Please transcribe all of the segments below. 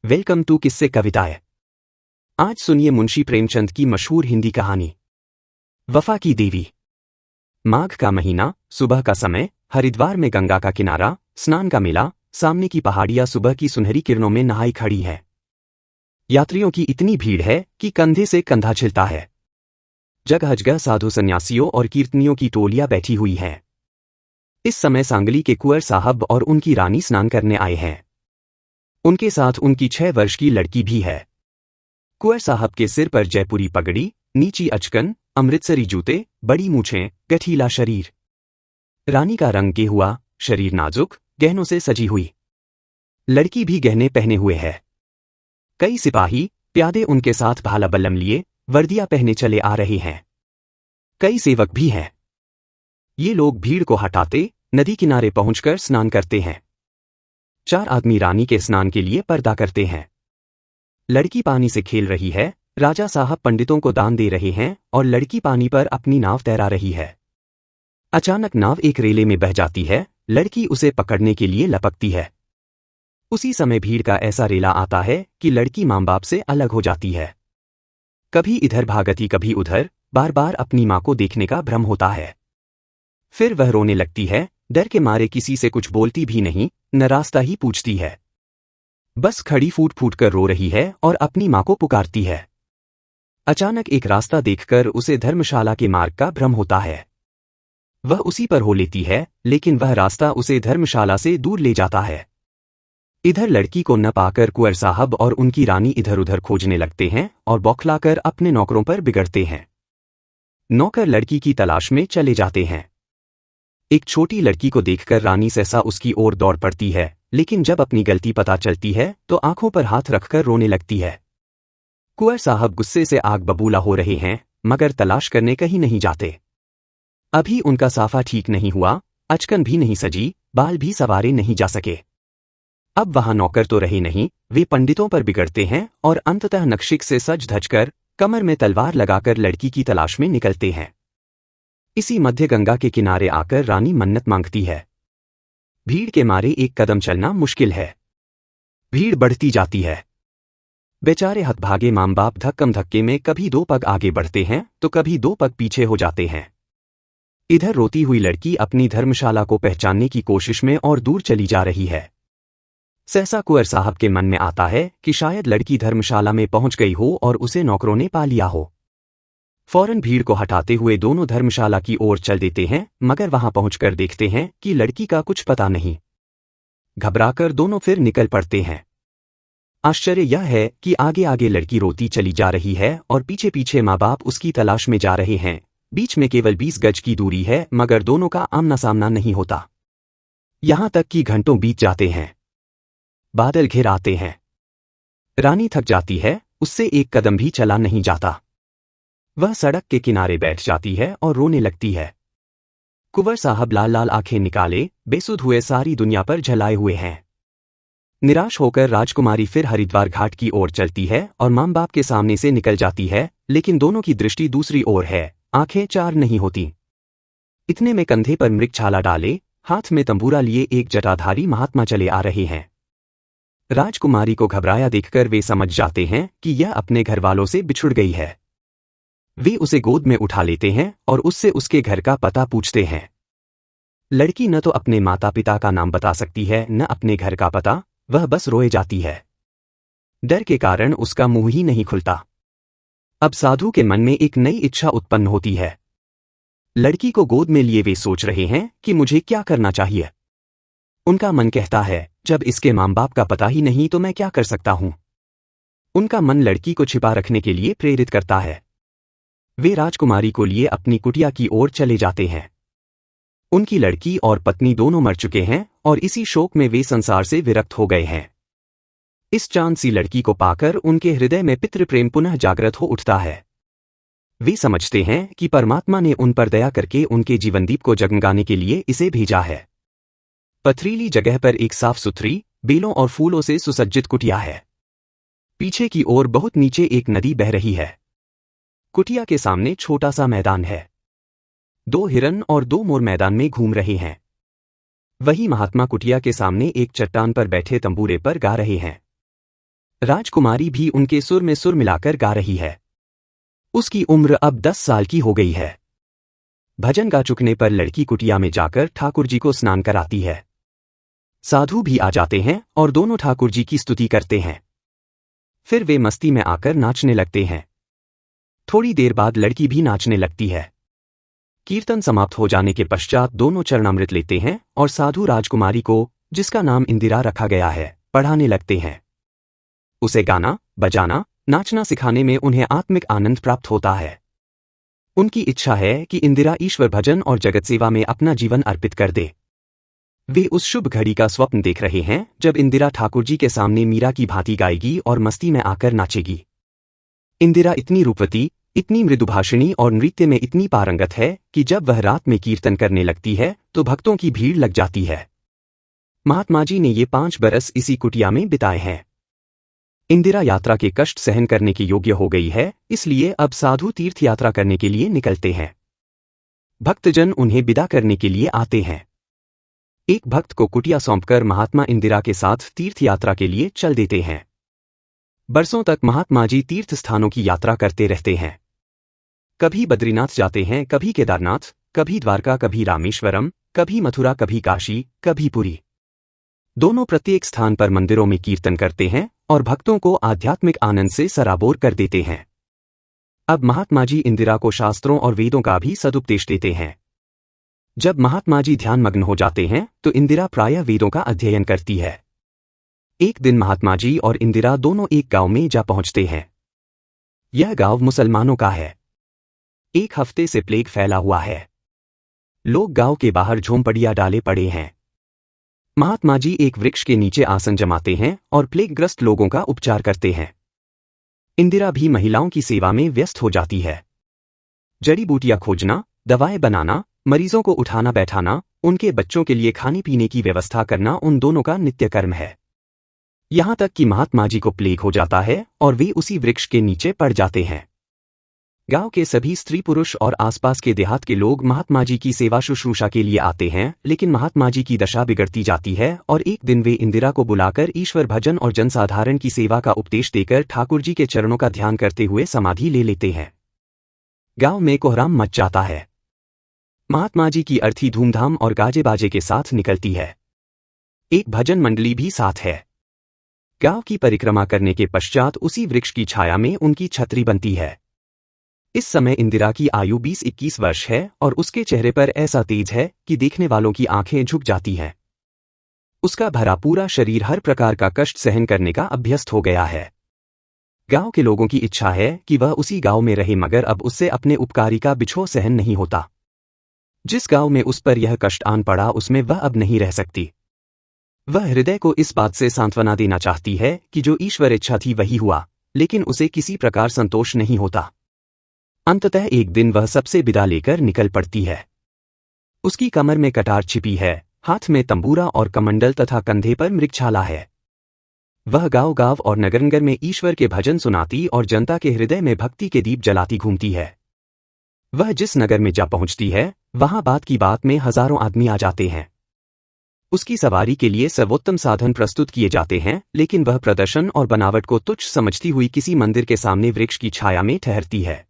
Welcome to किस्से कविताएं। आज सुनिए मुंशी प्रेमचंद की मशहूर हिंदी कहानी वफा की देवी। माघ का महीना, सुबह का समय, हरिद्वार में गंगा का किनारा, स्नान का मेला, सामने की पहाड़ियां सुबह की सुनहरी किरणों में नहाई खड़ी है। यात्रियों की इतनी भीड़ है कि कंधे से कंधा छिलता है। जगह जगह साधु सन्यासियों और कीर्तनियों की टोलियां बैठी हुई हैं। इस समय सांगली के कुंवर साहब और उनकी रानी स्नान करने आए हैं। उनके साथ उनकी 6 वर्ष की लड़की भी है। कुंवर साहब के सिर पर जयपुरी पगड़ी, नीची अचकन, अमृतसरी जूते, बड़ी मूछें, गठीला शरीर। रानी का रंग गेहुआ, शरीर नाजुक, गहनों से सजी हुई। लड़की भी गहने पहने हुए है। कई सिपाही, प्यादे उनके साथ भाला बल्लम लिए, वर्दियां पहने चले आ रहे हैं। कई सेवक भी हैं। ये लोग भीड़ को हटाते नदी किनारे पहुंचकर स्नान करते हैं। 4 आदमी रानी के स्नान के लिए पर्दा करते हैं। लड़की पानी से खेल रही है, राजा साहब पंडितों को दान दे रहे हैं और लड़की पानी पर अपनी नाव तैरा रही है। अचानक नाव एक रेले में बह जाती है, लड़की उसे पकड़ने के लिए लपकती है। उसी समय भीड़ का ऐसा रेला आता है कि लड़की मां बाप से अलग हो जाती है। कभी इधर भागती कभी उधर, बार बार अपनी मां को देखने का भ्रम होता है। फिर वह रोने लगती है, डर के मारे किसी से कुछ बोलती भी नहीं, न रास्ता ही पूछती है। बस खड़ी फूट फूट कर रो रही है और अपनी मां को पुकारती है। अचानक एक रास्ता देखकर उसे धर्मशाला के मार्ग का भ्रम होता है। वह उसी पर हो लेती है, लेकिन वह रास्ता उसे धर्मशाला से दूर ले जाता है। इधर लड़की को न पाकर कुंवर साहब और उनकी रानी इधर उधर खोजने लगते हैं और बौखलाकर अपने नौकरों पर बिगड़ते हैं। नौकर लड़की की तलाश में चले जाते हैं। एक छोटी लड़की को देखकर रानी सहसा उसकी ओर दौड़ पड़ती है, लेकिन जब अपनी गलती पता चलती है तो आंखों पर हाथ रखकर रोने लगती है। कुंवर साहब गुस्से से आग बबूला हो रहे हैं, मगर तलाश करने कहीं नहीं जाते। अभी उनका साफा ठीक नहीं हुआ, अचकन भी नहीं सजी, बाल भी सवारे नहीं जा सके। अब वहां नौकर तो रहे नहीं, वे पंडितों पर बिगड़ते हैं और अंततः नक्शिक से सज धज कर, कमर में तलवार लगाकर लड़की की तलाश में निकलते हैं। इसी मध्य गंगा के किनारे आकर रानी मन्नत मांगती है। भीड़ के मारे एक कदम चलना मुश्किल है। भीड़ बढ़ती जाती है। बेचारे हतभागे मां बाप धक्कम धक्के में कभी 2 पग आगे बढ़ते हैं तो कभी 2 पग पीछे हो जाते हैं। इधर रोती हुई लड़की अपनी धर्मशाला को पहचानने की कोशिश में और दूर चली जा रही है। सहसा कुंवर साहब के मन में आता है कि शायद लड़की धर्मशाला में पहुंच गई हो और उसे नौकरों ने पा लिया हो। फौरन भीड़ को हटाते हुए दोनों धर्मशाला की ओर चल देते हैं, मगर वहां पहुंचकर देखते हैं कि लड़की का कुछ पता नहीं। घबराकर दोनों फिर निकल पड़ते हैं। आश्चर्य यह है कि आगे आगे लड़की रोती चली जा रही है और पीछे पीछे माँ बाप उसकी तलाश में जा रहे हैं। बीच में केवल 20 गज की दूरी है, मगर दोनों का आमना सामना नहीं होता। यहां तक कि घंटों बीत जाते हैं। बादल घिर आते हैं। रानी थक जाती है, उससे एक कदम भी चला नहीं जाता। वह सड़क के किनारे बैठ जाती है और रोने लगती है। कुंवर साहब लाल लाल आंखें निकाले, बेसुध हुए सारी दुनिया पर झलाए हुए हैं। निराश होकर राजकुमारी फिर हरिद्वार घाट की ओर चलती है और मां बाप के सामने से निकल जाती है, लेकिन दोनों की दृष्टि दूसरी ओर है, आंखें चार नहीं होती। इतने में कंधे पर मृगछाला डाले, हाथ में तंबूरा लिए एक जटाधारी महात्मा चले आ रहे हैं। राजकुमारी को घबराया देखकर वे समझ जाते हैं कि यह अपने घर वालों से बिछुड़ गई है। वे उसे गोद में उठा लेते हैं और उससे उसके घर का पता पूछते हैं। लड़की न तो अपने माता पिता का नाम बता सकती है न अपने घर का पता, वह बस रोए जाती है। डर के कारण उसका मुंह ही नहीं खुलता। अब साधु के मन में एक नई इच्छा उत्पन्न होती है। लड़की को गोद में लिए वे सोच रहे हैं कि मुझे क्या करना चाहिए। उनका मन कहता है, जब इसके मां बाप का पता ही नहीं तो मैं क्या कर सकता हूं। उनका मन लड़की को छिपा रखने के लिए प्रेरित करता है। वे राजकुमारी को लिए अपनी कुटिया की ओर चले जाते हैं। उनकी लड़की और पत्नी दोनों मर चुके हैं और इसी शोक में वे संसार से विरक्त हो गए हैं। इस चांद सी लड़की को पाकर उनके हृदय में पितृप्रेम पुनः जागृत हो उठता है। वे समझते हैं कि परमात्मा ने उन पर दया करके उनके जीवनदीप को जगमगाने के लिए इसे भेजा है। पथरीली जगह पर एक साफ सुथरी, बेलों और फूलों से सुसज्जित कुटिया है। पीछे की ओर बहुत नीचे एक नदी बह रही है। कुटिया के सामने छोटा सा मैदान है। 2 हिरन और 2 मोर मैदान में घूम रहे हैं। वही महात्मा कुटिया के सामने एक चट्टान पर बैठे तंबूरे पर गा रहे हैं। राजकुमारी भी उनके सुर में सुर मिलाकर गा रही है। उसकी उम्र अब 10 साल की हो गई है। भजन गा चुकने पर लड़की कुटिया में जाकर ठाकुर जी को स्नान कराती है। साधु भी आ जाते हैं और दोनों ठाकुर जी की स्तुति करते हैं। फिर वे मस्ती में आकर नाचने लगते हैं। थोड़ी देर बाद लड़की भी नाचने लगती है। कीर्तन समाप्त हो जाने के पश्चात दोनों चरणामृत लेते हैं और साधु राजकुमारी को, जिसका नाम इंदिरा रखा गया है, पढ़ाने लगते हैं। उसे गाना, बजाना, नाचना सिखाने में उन्हें आत्मिक आनंद प्राप्त होता है। उनकी इच्छा है कि इंदिरा ईश्वर भजन और जगत सेवा में अपना जीवन अर्पित कर दे। वे उस शुभ घड़ी का स्वप्न देख रहे हैं जब इंदिरा ठाकुर जी के सामने मीरा की भांति गाएगी और मस्ती में आकर नाचेगी। इंदिरा इतनी रूपवती, इतनी मृदुभाषिणी और नृत्य में इतनी पारंगत है कि जब वह रात में कीर्तन करने लगती है तो भक्तों की भीड़ लग जाती है। महात्मा जी ने ये 5 बरस इसी कुटिया में बिताए हैं। इंदिरा यात्रा के कष्ट सहन करने के योग्य हो गई है, इसलिए अब साधु तीर्थ यात्रा करने के लिए निकलते हैं। भक्तजन उन्हें विदा करने के लिए आते हैं। एक भक्त को कुटिया सौंपकर महात्मा इंदिरा के साथ तीर्थ यात्रा के लिए चल देते हैं। बरसों तक महात्मा जी तीर्थ स्थानों की यात्रा करते रहते हैं। कभी बद्रीनाथ जाते हैं, कभी केदारनाथ, कभी द्वारका, कभी रामेश्वरम, कभी मथुरा, कभी काशी, कभी पुरी। दोनों प्रत्येक स्थान पर मंदिरों में कीर्तन करते हैं और भक्तों को आध्यात्मिक आनंद से सराबोर कर देते हैं। अब महात्मा जी इंदिरा को शास्त्रों और वेदों का भी सदुपदेश देते हैं। जब महात्मा जी ध्यानमग्न हो जाते हैं तो इंदिरा प्रायः वेदों का अध्ययन करती है। एक दिन महात्मा जी और इंदिरा दोनों एक गांव में जा पहुंचते हैं। यह गांव मुसलमानों का है। एक हफ्ते से प्लेग फैला हुआ है। लोग गांव के बाहर झोंपड़ियां डाले पड़े हैं। महात्मा जी एक वृक्ष के नीचे आसन जमाते हैं और प्लेगग्रस्त लोगों का उपचार करते हैं। इंदिरा भी महिलाओं की सेवा में व्यस्त हो जाती है। जड़ी बूटियां खोजना, दवाएं बनाना, मरीजों को उठाना बैठाना, उनके बच्चों के लिए खाने पीने की व्यवस्था करना उन दोनों का नित्य कर्म है। यहां तक कि महात्मा जी को प्लेग हो जाता है और वे उसी वृक्ष के नीचे पड़ जाते हैं। गांव के सभी स्त्री पुरुष और आसपास के देहात के लोग महात्मा जी की सेवा शुश्रूषा के लिए आते हैं, लेकिन महात्मा जी की दशा बिगड़ती जाती है और एक दिन वे इंदिरा को बुलाकर ईश्वर भजन और जनसाधारण की सेवा का उपदेश देकर ठाकुर जी के चरणों का ध्यान करते हुए समाधि ले लेते हैं। गांव में कोहराम मच जाता है। महात्मा जी की अर्थी धूमधाम और गाजे बाजे के साथ निकलती है। एक भजन मंडली भी साथ है। गांव की परिक्रमा करने के पश्चात उसी वृक्ष की छाया में उनकी छतरी बनती है। इस समय इंदिरा की आयु 20-21 वर्ष है और उसके चेहरे पर ऐसा तेज है कि देखने वालों की आंखें झुक जाती हैं। उसका भरा पूरा शरीर हर प्रकार का कष्ट सहन करने का अभ्यस्त हो गया है। गांव के लोगों की इच्छा है कि वह उसी गांव में रहे, मगर अब उससे अपने उपकारी का बिछोह सहन नहीं होता। जिस गांव में उस पर यह कष्ट आन पड़ा उसमें वह अब नहीं रह सकती। वह हृदय को इस बात से सांत्वना देना चाहती है कि जो ईश्वर इच्छा थी वही हुआ, लेकिन उसे किसी प्रकार संतोष नहीं होता। अंततः एक दिन वह सबसे विदा लेकर निकल पड़ती है। उसकी कमर में कटार छिपी है, हाथ में तंबूरा और कमंडल तथा कंधे पर मृगछाला है। वह गांव-गांव और नगर-नगर में ईश्वर के भजन सुनाती और जनता के हृदय में भक्ति के दीप जलाती घूमती है। वह जिस नगर में जा पहुंचती है वहां बात की बात में हजारों आदमी आ जाते हैं। उसकी सवारी के लिए सर्वोत्तम साधन प्रस्तुत किए जाते हैं, लेकिन वह प्रदर्शन और बनावट को तुच्छ समझती हुई किसी मंदिर के सामने वृक्ष की छाया में ठहरती है।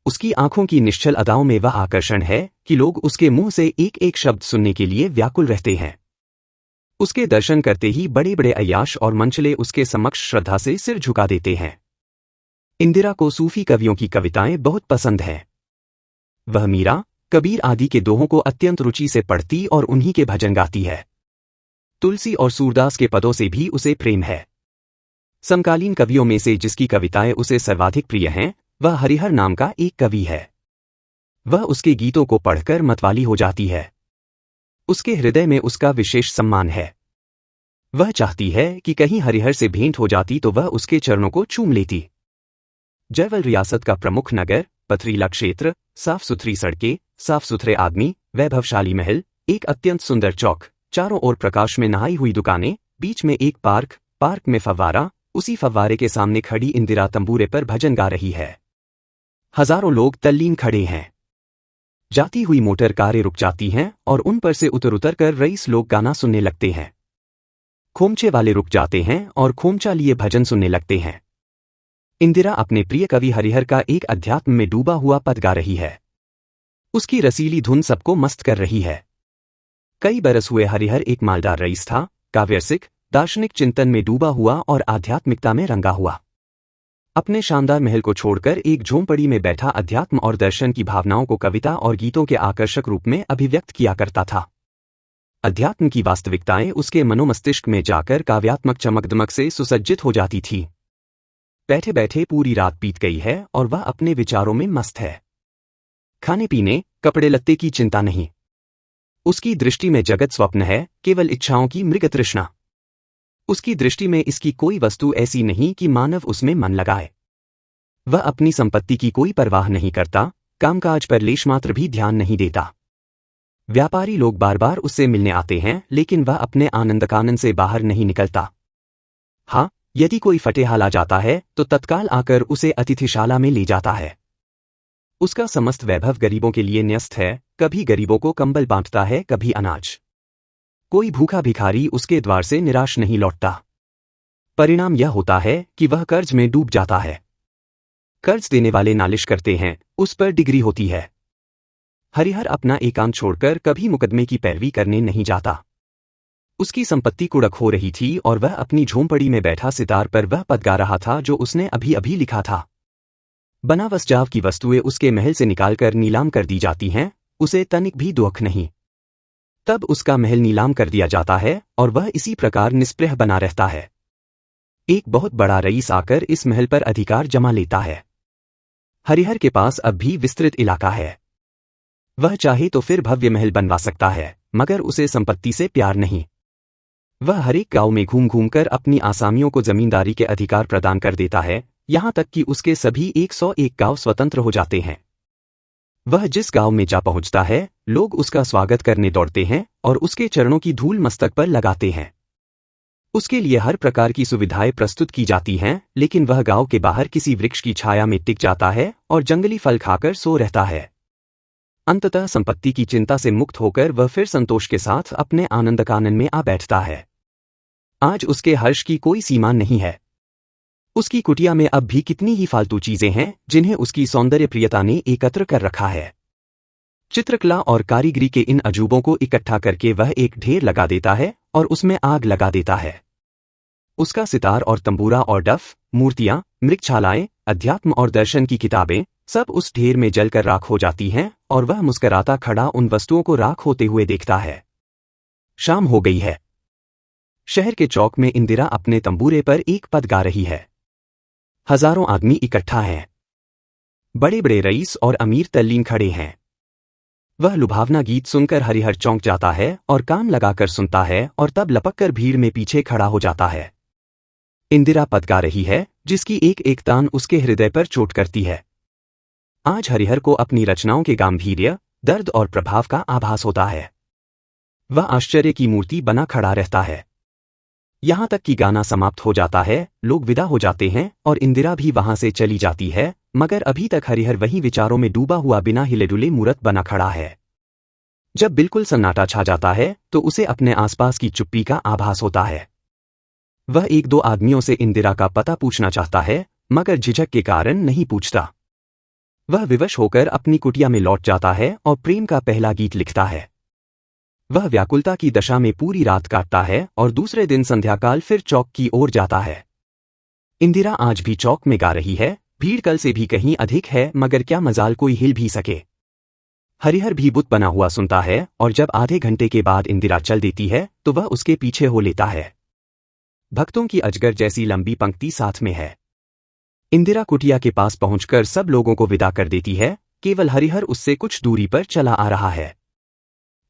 उसकी आंखों की निश्चल अदाओं में वह आकर्षण है कि लोग उसके मुंह से एक एक शब्द सुनने के लिए व्याकुल रहते हैं। उसके दर्शन करते ही बड़े बड़े अय्याश और मंचले उसके समक्ष श्रद्धा से सिर झुका देते हैं। इंदिरा को सूफी कवियों की कविताएं बहुत पसंद हैं। वह मीरा, कबीर आदि के दोहों को अत्यंत रुचि से पढ़ती और उन्हीं के भजन गाती है। तुलसी और सूरदास के पदों से भी उसे प्रेम है। समकालीन कवियों में से जिसकी कविताएं उसे सर्वाधिक प्रिय हैं वह हरिहर नाम का एक कवि है। वह उसके गीतों को पढ़कर मतवाली हो जाती है। उसके हृदय में उसका विशेष सम्मान है। वह चाहती है कि कहीं हरिहर से भेंट हो जाती तो वह उसके चरणों को चूम लेती। जयवल रियासत का प्रमुख नगर, पथरीला क्षेत्र, साफ सुथरी सड़कें, साफ सुथरे आदमी, वैभवशाली महल, एक अत्यंत सुंदर चौक, चारों ओर प्रकाश में नहाई हुई दुकानें, बीच में एक पार्क में फव्वारा, उसी फव्वारे के सामने खड़ी इंदिरा तंबूरे पर भजन गा रही है। हजारों लोग तल्लीन खड़े हैं। जाती हुई मोटर कारें रुक जाती हैं और उन पर से उतर कर रईस लोग गाना सुनने लगते हैं। खोमचे वाले रुक जाते हैं और खोमचा लिए भजन सुनने लगते हैं। इंदिरा अपने प्रिय कवि हरिहर का एक अध्यात्म में डूबा हुआ पद गा रही है। उसकी रसीली धुन सबको मस्त कर रही है। कई बरस हुए हरिहर एक मालदार रईस था, काव्यरसिक, दार्शनिक चिंतन में डूबा हुआ और आध्यात्मिकता में रंगा हुआ। अपने शानदार महल को छोड़कर एक झोंपड़ी में बैठा अध्यात्म और दर्शन की भावनाओं को कविता और गीतों के आकर्षक रूप में अभिव्यक्त किया करता था। अध्यात्म की वास्तविकताएं उसके मनोमस्तिष्क में जाकर काव्यात्मक चमकदमक से सुसज्जित हो जाती थी। बैठे बैठे पूरी रात बीत गई है और वह अपने विचारों में मस्त है। खाने पीने, कपड़े लत्ते की चिंता नहीं। उसकी दृष्टि में जगत स्वप्न है, केवल इच्छाओं की मृग तृष्णा। उसकी दृष्टि में इसकी कोई वस्तु ऐसी नहीं कि मानव उसमें मन लगाए। वह अपनी संपत्ति की कोई परवाह नहीं करता, कामकाज पर लेशमात्र भी ध्यान नहीं देता। व्यापारी लोग बार बार उससे मिलने आते हैं, लेकिन वह अपने आनंदकानन से बाहर नहीं निकलता। हाँ, यदि कोई फटेहाल जाता है तो तत्काल आकर उसे अतिथिशाला में ले जाता है। उसका समस्त वैभव गरीबों के लिए न्यस्त है, कभी गरीबों को कंबल बांटता है, कभी अनाज। कोई भूखा भिखारी उसके द्वार से निराश नहीं लौटता। परिणाम यह होता है कि वह कर्ज में डूब जाता है। कर्ज देने वाले नालिश करते हैं, उस पर डिग्री होती है। हरिहर अपना एकांत छोड़कर कभी मुकदमे की पैरवी करने नहीं जाता। उसकी संपत्ति कुड़क हो रही थी और वह अपनी झोंपड़ी में बैठा सितार पर वह पद गा रहा था जो उसने अभी अभी लिखा था। बनावस जाव की वस्तुएं उसके महल से निकालकर नीलाम कर दी जाती हैं, उसे तनिक भी दुख नहीं। तब उसका महल नीलाम कर दिया जाता है और वह इसी प्रकार निस्पृह बना रहता है। एक बहुत बड़ा रईस आकर इस महल पर अधिकार जमा लेता है। हरिहर के पास अब भी विस्तृत इलाका है। वह चाहे तो फिर भव्य महल बनवा सकता है, मगर उसे संपत्ति से प्यार नहीं। वह हर एक गांव में घूम घूम कर अपनी आसामियों को जमींदारी के अधिकार प्रदान कर देता है, यहां तक कि उसके सभी 101 गांव स्वतंत्र हो जाते हैं। वह जिस गांव में जा पहुंचता है, लोग उसका स्वागत करने दौड़ते हैं और उसके चरणों की धूल मस्तक पर लगाते हैं। उसके लिए हर प्रकार की सुविधाएं प्रस्तुत की जाती हैं, लेकिन वह गांव के बाहर किसी वृक्ष की छाया में टिक जाता है और जंगली फल खाकर सो रहता है। अंततः संपत्ति की चिंता से मुक्त होकर वह फिर संतोष के साथ अपने आनंदकानन में आ बैठता है। आज उसके हर्ष की कोई सीमा नहीं है। उसकी कुटिया में अब भी कितनी ही फालतू चीजें हैं जिन्हें उसकी सौंदर्य प्रियता ने एकत्र कर रखा है। चित्रकला और कारीगरी के इन अजूबों को इकट्ठा करके वह एक ढेर लगा देता है और उसमें आग लगा देता है। उसका सितार और तंबूरा और डफ, मूर्तियां, मृगछालाएं, अध्यात्म और दर्शन की किताबें सब उस ढेर में जलकर राख हो जाती हैं और वह मुस्कराता खड़ा उन वस्तुओं को राख होते हुए देखता है। शाम हो गई है। शहर के चौक में इंदिरा अपने तंबूरे पर एक पद गा रही है। हजारों आदमी इकट्ठा हैं। बड़े बड़े रईस और अमीर तल्लीन खड़े हैं। वह लुभावना गीत सुनकर हरिहर चौंक जाता है और कान लगाकर सुनता है और तब लपककर भीड़ में पीछे खड़ा हो जाता है। इंदिरा पद गा रही है, जिसकी एक एक तान उसके हृदय पर चोट करती है। आज हरिहर को अपनी रचनाओं के गांभीर्य, दर्द और प्रभाव का आभास होता है। वह आश्चर्य की मूर्ति बना खड़ा रहता है। यहां तक कि गाना समाप्त हो जाता है, लोग विदा हो जाते हैं और इंदिरा भी वहां से चली जाती है, मगर अभी तक हरिहर वही विचारों में डूबा हुआ बिना हिले डुले मूरत बना खड़ा है। जब बिल्कुल सन्नाटा छा जाता है तो उसे अपने आसपास की चुप्पी का आभास होता है। वह एक दो आदमियों से इंदिरा का पता पूछना चाहता है, मगर झिझक के कारण नहीं पूछता। वह विवश होकर अपनी कुटिया में लौट जाता है और प्रेम का पहला गीत लिखता है। वह व्याकुलता की दशा में पूरी रात काटता है और दूसरे दिन संध्याकाल फिर चौक की ओर जाता है। इंदिरा आज भी चौक में गा रही है, भीड़ कल से भी कहीं अधिक है, मगर क्या मजाल कोई हिल भी सके। हरिहर भी बुत बना हुआ सुनता है और जब आधे घंटे के बाद इंदिरा चल देती है तो वह उसके पीछे हो लेता है। भक्तों की अजगर जैसी लंबी पंक्ति साथ में है। इंदिरा कुटिया के पास पहुंचकर सब लोगों को विदा कर देती है, केवल हरिहर उससे कुछ दूरी पर चला आ रहा है।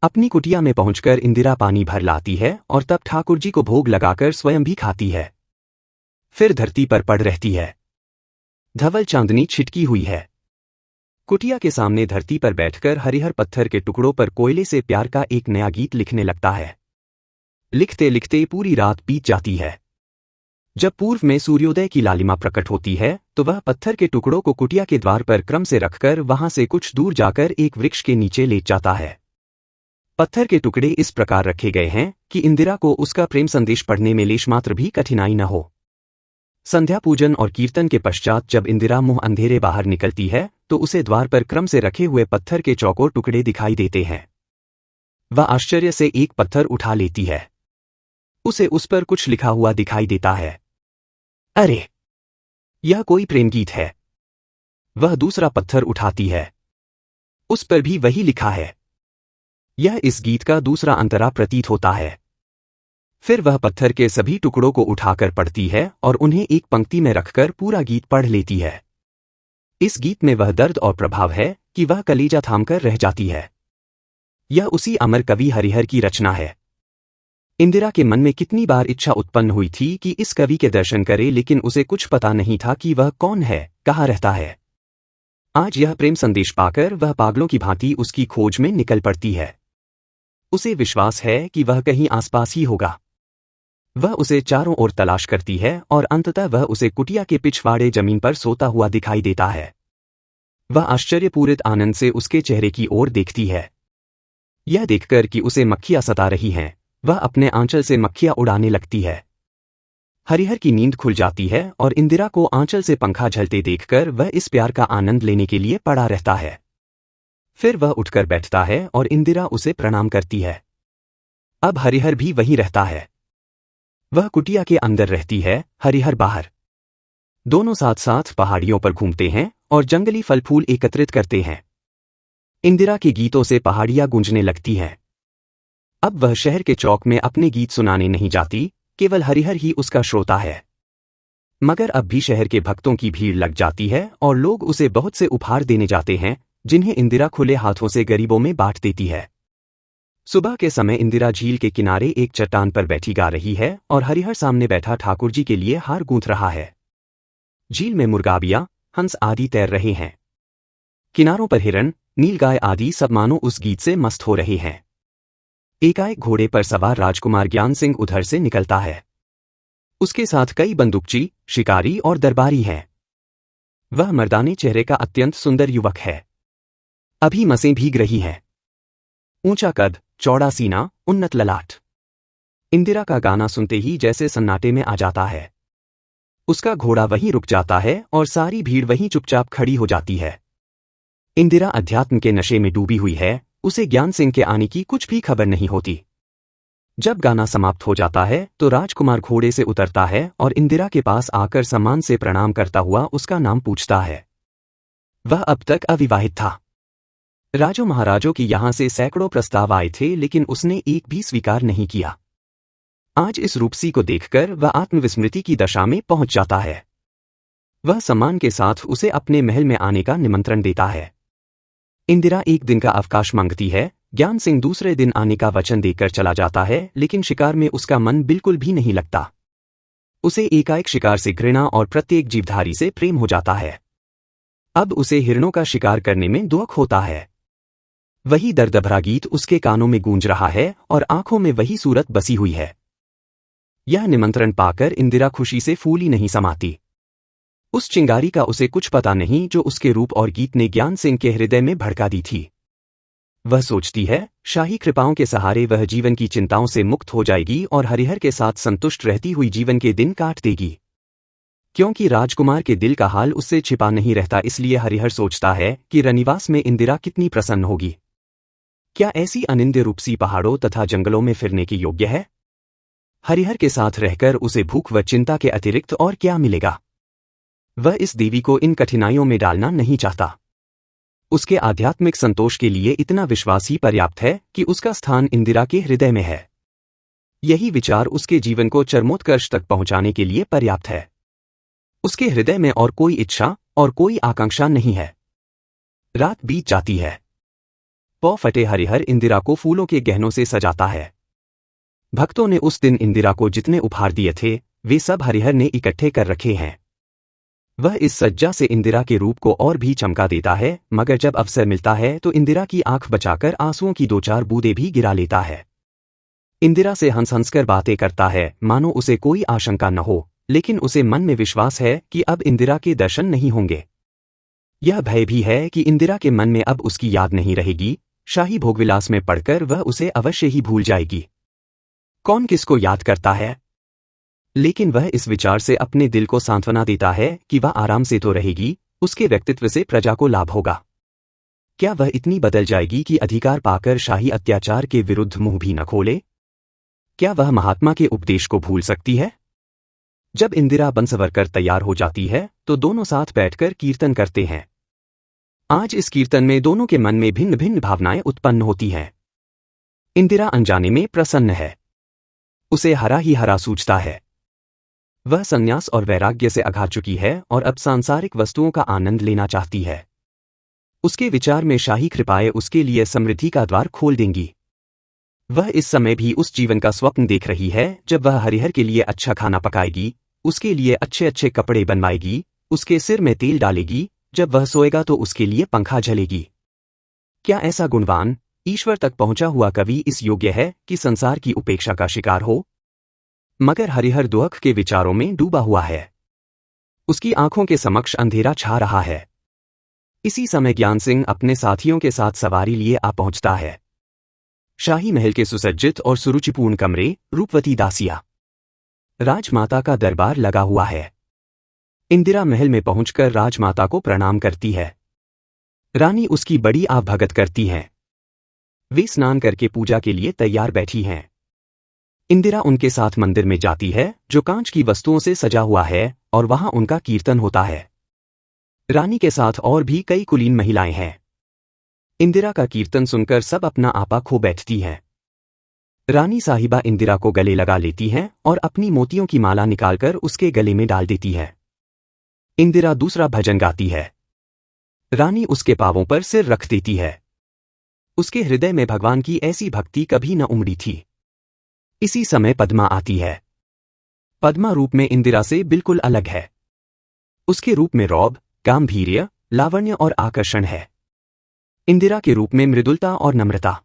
अपनी कुटिया में पहुंचकर इंदिरा पानी भर लाती है और तब ठाकुर जी को भोग लगाकर स्वयं भी खाती है। फिर धरती पर पड़ रहती है। धवल चांदनी छिटकी हुई है। कुटिया के सामने धरती पर बैठकर हरिहर पत्थर के टुकड़ों पर कोयले से प्यार का एक नया गीत लिखने लगता है। लिखते लिखते पूरी रात बीत जाती है। जब पूर्व में सूर्योदय की लालिमा प्रकट होती है तो वह पत्थर के टुकड़ों को कुटिया के द्वार पर क्रम से रखकर वहां से कुछ दूर जाकर एक वृक्ष के नीचे लेट जाता है। पत्थर के टुकड़े इस प्रकार रखे गए हैं कि इंदिरा को उसका प्रेम संदेश पढ़ने में लेशमात्र भी कठिनाई न हो। संध्या पूजन और कीर्तन के पश्चात जब इंदिरा मुंह अंधेरे बाहर निकलती है तो उसे द्वार पर क्रम से रखे हुए पत्थर के चौकोर टुकड़े दिखाई देते हैं। वह आश्चर्य से एक पत्थर उठा लेती है। उसे उस पर कुछ लिखा हुआ दिखाई देता है। अरे, यह कोई प्रेम गीत है। वह दूसरा पत्थर उठाती है। उस पर भी वही लिखा है। यह इस गीत का दूसरा अंतरा प्रतीत होता है। फिर वह पत्थर के सभी टुकड़ों को उठाकर पढ़ती है और उन्हें एक पंक्ति में रखकर पूरा गीत पढ़ लेती है। इस गीत में वह दर्द और प्रभाव है कि वह कलेजा थामकर रह जाती है। यह उसी अमर कवि हरिहर की रचना है। इंदिरा के मन में कितनी बार इच्छा उत्पन्न हुई थी कि इस कवि के दर्शन करे, लेकिन उसे कुछ पता नहीं था कि वह कौन है, कहाँ रहता है। आज यह प्रेम संदेश पाकर वह पागलों की भांति उसकी खोज में निकल पड़ती है। उसे विश्वास है कि वह कहीं आसपास ही होगा। वह उसे चारों ओर तलाश करती है और अंततः वह उसे कुटिया के पिछवाड़े जमीन पर सोता हुआ दिखाई देता है। वह आश्चर्यपूरित आनंद से उसके चेहरे की ओर देखती है। यह देखकर कि उसे मक्खियां सता रही हैं, वह अपने आंचल से मक्खियां उड़ाने लगती है। हरिहर की नींद खुल जाती है और इंदिरा को आंचल से पंखा झलते देखकर वह इस प्यार का आनंद लेने के लिए पड़ा रहता है। फिर वह उठकर बैठता है और इंदिरा उसे प्रणाम करती है। अब हरिहर भी वहीं रहता है। वह कुटिया के अंदर रहती है, हरिहर बाहर। दोनों साथ साथ पहाड़ियों पर घूमते हैं और जंगली फल फूल एकत्रित करते हैं। इंदिरा के गीतों से पहाड़ियां गूंजने लगती हैं। अब वह शहर के चौक में अपने गीत सुनाने नहीं जाती, केवल हरिहर ही उसका श्रोता है। मगर अब भी शहर के भक्तों की भीड़ लग जाती है और लोग उसे बहुत से उपहार देने जाते हैं, जिन्हें इंदिरा खुले हाथों से गरीबों में बांट देती है। सुबह के समय इंदिरा झील के किनारे एक चट्टान पर बैठी गा रही है और हरिहर सामने बैठा ठाकुर जी के लिए हार गूंथ रहा है। झील में मुर्गाबियां, हंस आदि तैर रहे हैं। किनारों पर हिरन, नीलगाय आदि सब मानो उस गीत से मस्त हो रहे हैं। एकाएक घोड़े पर सवार राजकुमार ज्ञान सिंह उधर से निकलता है। उसके साथ कई बंदूकची, शिकारी और दरबारी हैं। वह मर्दाने चेहरे का अत्यंत सुंदर युवक है। अभी मसें भीग रही हैं। ऊंचा कद, चौड़ा सीना, उन्नत ललाट। इंदिरा का गाना सुनते ही जैसे सन्नाटे में आ जाता है। उसका घोड़ा वहीं रुक जाता है और सारी भीड़ वहीं चुपचाप खड़ी हो जाती है। इंदिरा अध्यात्म के नशे में डूबी हुई है, उसे ज्ञान सिंह के आने की कुछ भी खबर नहीं होती। जब गाना समाप्त हो जाता है तो राजकुमार घोड़े से उतरता है और इंदिरा के पास आकर सम्मान से प्रणाम करता हुआ उसका नाम पूछता है। वह अब तक अविवाहित था। राजों महाराजों के यहां से सैकड़ों प्रस्ताव आए थे, लेकिन उसने एक भी स्वीकार नहीं किया। आज इस रूपसी को देखकर वह आत्मविस्मृति की दशा में पहुंच जाता है। वह सम्मान के साथ उसे अपने महल में आने का निमंत्रण देता है। इंदिरा एक दिन का अवकाश मांगती है। ज्ञान सिंह दूसरे दिन आने का वचन देकर चला जाता है, लेकिन शिकार में उसका मन बिल्कुल भी नहीं लगता। उसे एकाएक शिकार से घृणा और प्रत्येक जीवधारी से प्रेम हो जाता है। अब उसे हिरणों का शिकार करने में दुख होता है। वही दर्दभरा गीत उसके कानों में गूंज रहा है और आंखों में वही सूरत बसी हुई है। यह निमंत्रण पाकर इंदिरा खुशी से फूली नहीं समाती। उस चिंगारी का उसे कुछ पता नहीं जो उसके रूप और गीत ने ज्ञान सिंह के हृदय में भड़का दी थी। वह सोचती है, शाही कृपाओं के सहारे वह जीवन की चिंताओं से मुक्त हो जाएगी और हरिहर के साथ संतुष्ट रहती हुई जीवन के दिन काट देगी। क्योंकि राजकुमार के दिल का हाल उससे छिपा नहीं रहता, इसलिए हरिहर सोचता है कि रनिवास में इंदिरा कितनी प्रसन्न होगी। क्या ऐसी अनिंद्य रूपसी पहाड़ों तथा जंगलों में फिरने के योग्य है? हरिहर के साथ रहकर उसे भूख व चिंता के अतिरिक्त और क्या मिलेगा? वह इस देवी को इन कठिनाइयों में डालना नहीं चाहता। उसके आध्यात्मिक संतोष के लिए इतना विश्वास ही पर्याप्त है कि उसका स्थान इंदिरा के हृदय में है। यही विचार उसके जीवन को चरमोत्कर्ष तक पहुंचाने के लिए पर्याप्त है। उसके हृदय में और कोई इच्छा और कोई आकांक्षा नहीं है। रात बीत जाती है। पौ फटे हरिहर इंदिरा को फूलों के गहनों से सजाता है। भक्तों ने उस दिन इंदिरा को जितने उपहार दिए थे वे सब हरिहर ने इकट्ठे कर रखे हैं। वह इस सज्जा से इंदिरा के रूप को और भी चमका देता है, मगर जब अवसर मिलता है तो इंदिरा की आंख बचाकर आंसुओं की दो चार बूंदें भी गिरा लेता है। इंदिरा से हंस हंसकर बातें करता है, मानो उसे कोई आशंका न हो, लेकिन उसे मन में विश्वास है कि अब इंदिरा के दर्शन नहीं होंगे। यह भय भी है कि इंदिरा के मन में अब उसकी याद नहीं रहेगी, शाही भोगविलास में पड़कर वह उसे अवश्य ही भूल जाएगी। कौन किसको याद करता है? लेकिन वह इस विचार से अपने दिल को सांत्वना देता है कि वह आराम से तो रहेगी, उसके व्यक्तित्व से प्रजा को लाभ होगा। क्या वह इतनी बदल जाएगी कि अधिकार पाकर शाही अत्याचार के विरुद्ध मुंह भी न खोले? क्या वह महात्मा के उपदेश को भूल सकती है? जब इंदिरा बन कर तैयार हो जाती है तो दोनों साथ बैठकर कीर्तन करते हैं। आज इस कीर्तन में दोनों के मन में भिन्न भिन्न भावनाएं उत्पन्न होती हैं। इंदिरा अनजाने में प्रसन्न है। उसे हरा ही हरा सूझता है। वह संन्यास और वैराग्य से अघा चुकी है और अब सांसारिक वस्तुओं का आनंद लेना चाहती है। उसके विचार में शाही कृपाएं उसके लिए समृद्धि का द्वार खोल देंगी। वह इस समय भी उस जीवन का स्वप्न देख रही है जब वह हरिहर के लिए अच्छा खाना पकाएगी, उसके लिए अच्छे अच्छे कपड़े बनवाएगी, उसके सिर में तेल डालेगी, जब वह सोएगा तो उसके लिए पंखा झलेगी। क्या ऐसा गुणवान, ईश्वर तक पहुंचा हुआ कवि इस योग्य है कि संसार की उपेक्षा का शिकार हो? मगर हरिहर दुख के विचारों में डूबा हुआ है। उसकी आंखों के समक्ष अंधेरा छा रहा है। इसी समय ज्ञान सिंह अपने साथियों के साथ सवारी लिए आ पहुंचता है। शाही महल के सुसज्जित और सुरुचिपूर्ण कमरे, रूपवती दासियां, राजमाता का दरबार लगा हुआ है। इंदिरा महल में पहुंचकर राजमाता को प्रणाम करती है। रानी उसकी बड़ी आवभगत करती हैं। वे स्नान करके पूजा के लिए तैयार बैठी हैं। इंदिरा उनके साथ मंदिर में जाती है जो कांच की वस्तुओं से सजा हुआ है और वहां उनका कीर्तन होता है। रानी के साथ और भी कई कुलीन महिलाएं हैं। इंदिरा का कीर्तन सुनकर सब अपना आपा खो बैठती हैं। रानी साहिबा इंदिरा को गले लगा लेती हैं और अपनी मोतियों की माला निकालकर उसके गले में डाल देती है। इंदिरा दूसरा भजन गाती है। रानी उसके पांवों पर सिर रख देती है। उसके हृदय में भगवान की ऐसी भक्ति कभी न उमड़ी थी। इसी समय पद्मा आती है। पद्मा रूप में इंदिरा से बिल्कुल अलग है। उसके रूप में रौब, गांभीर्य, लावण्य और आकर्षण है। इंदिरा के रूप में मृदुलता और नम्रता।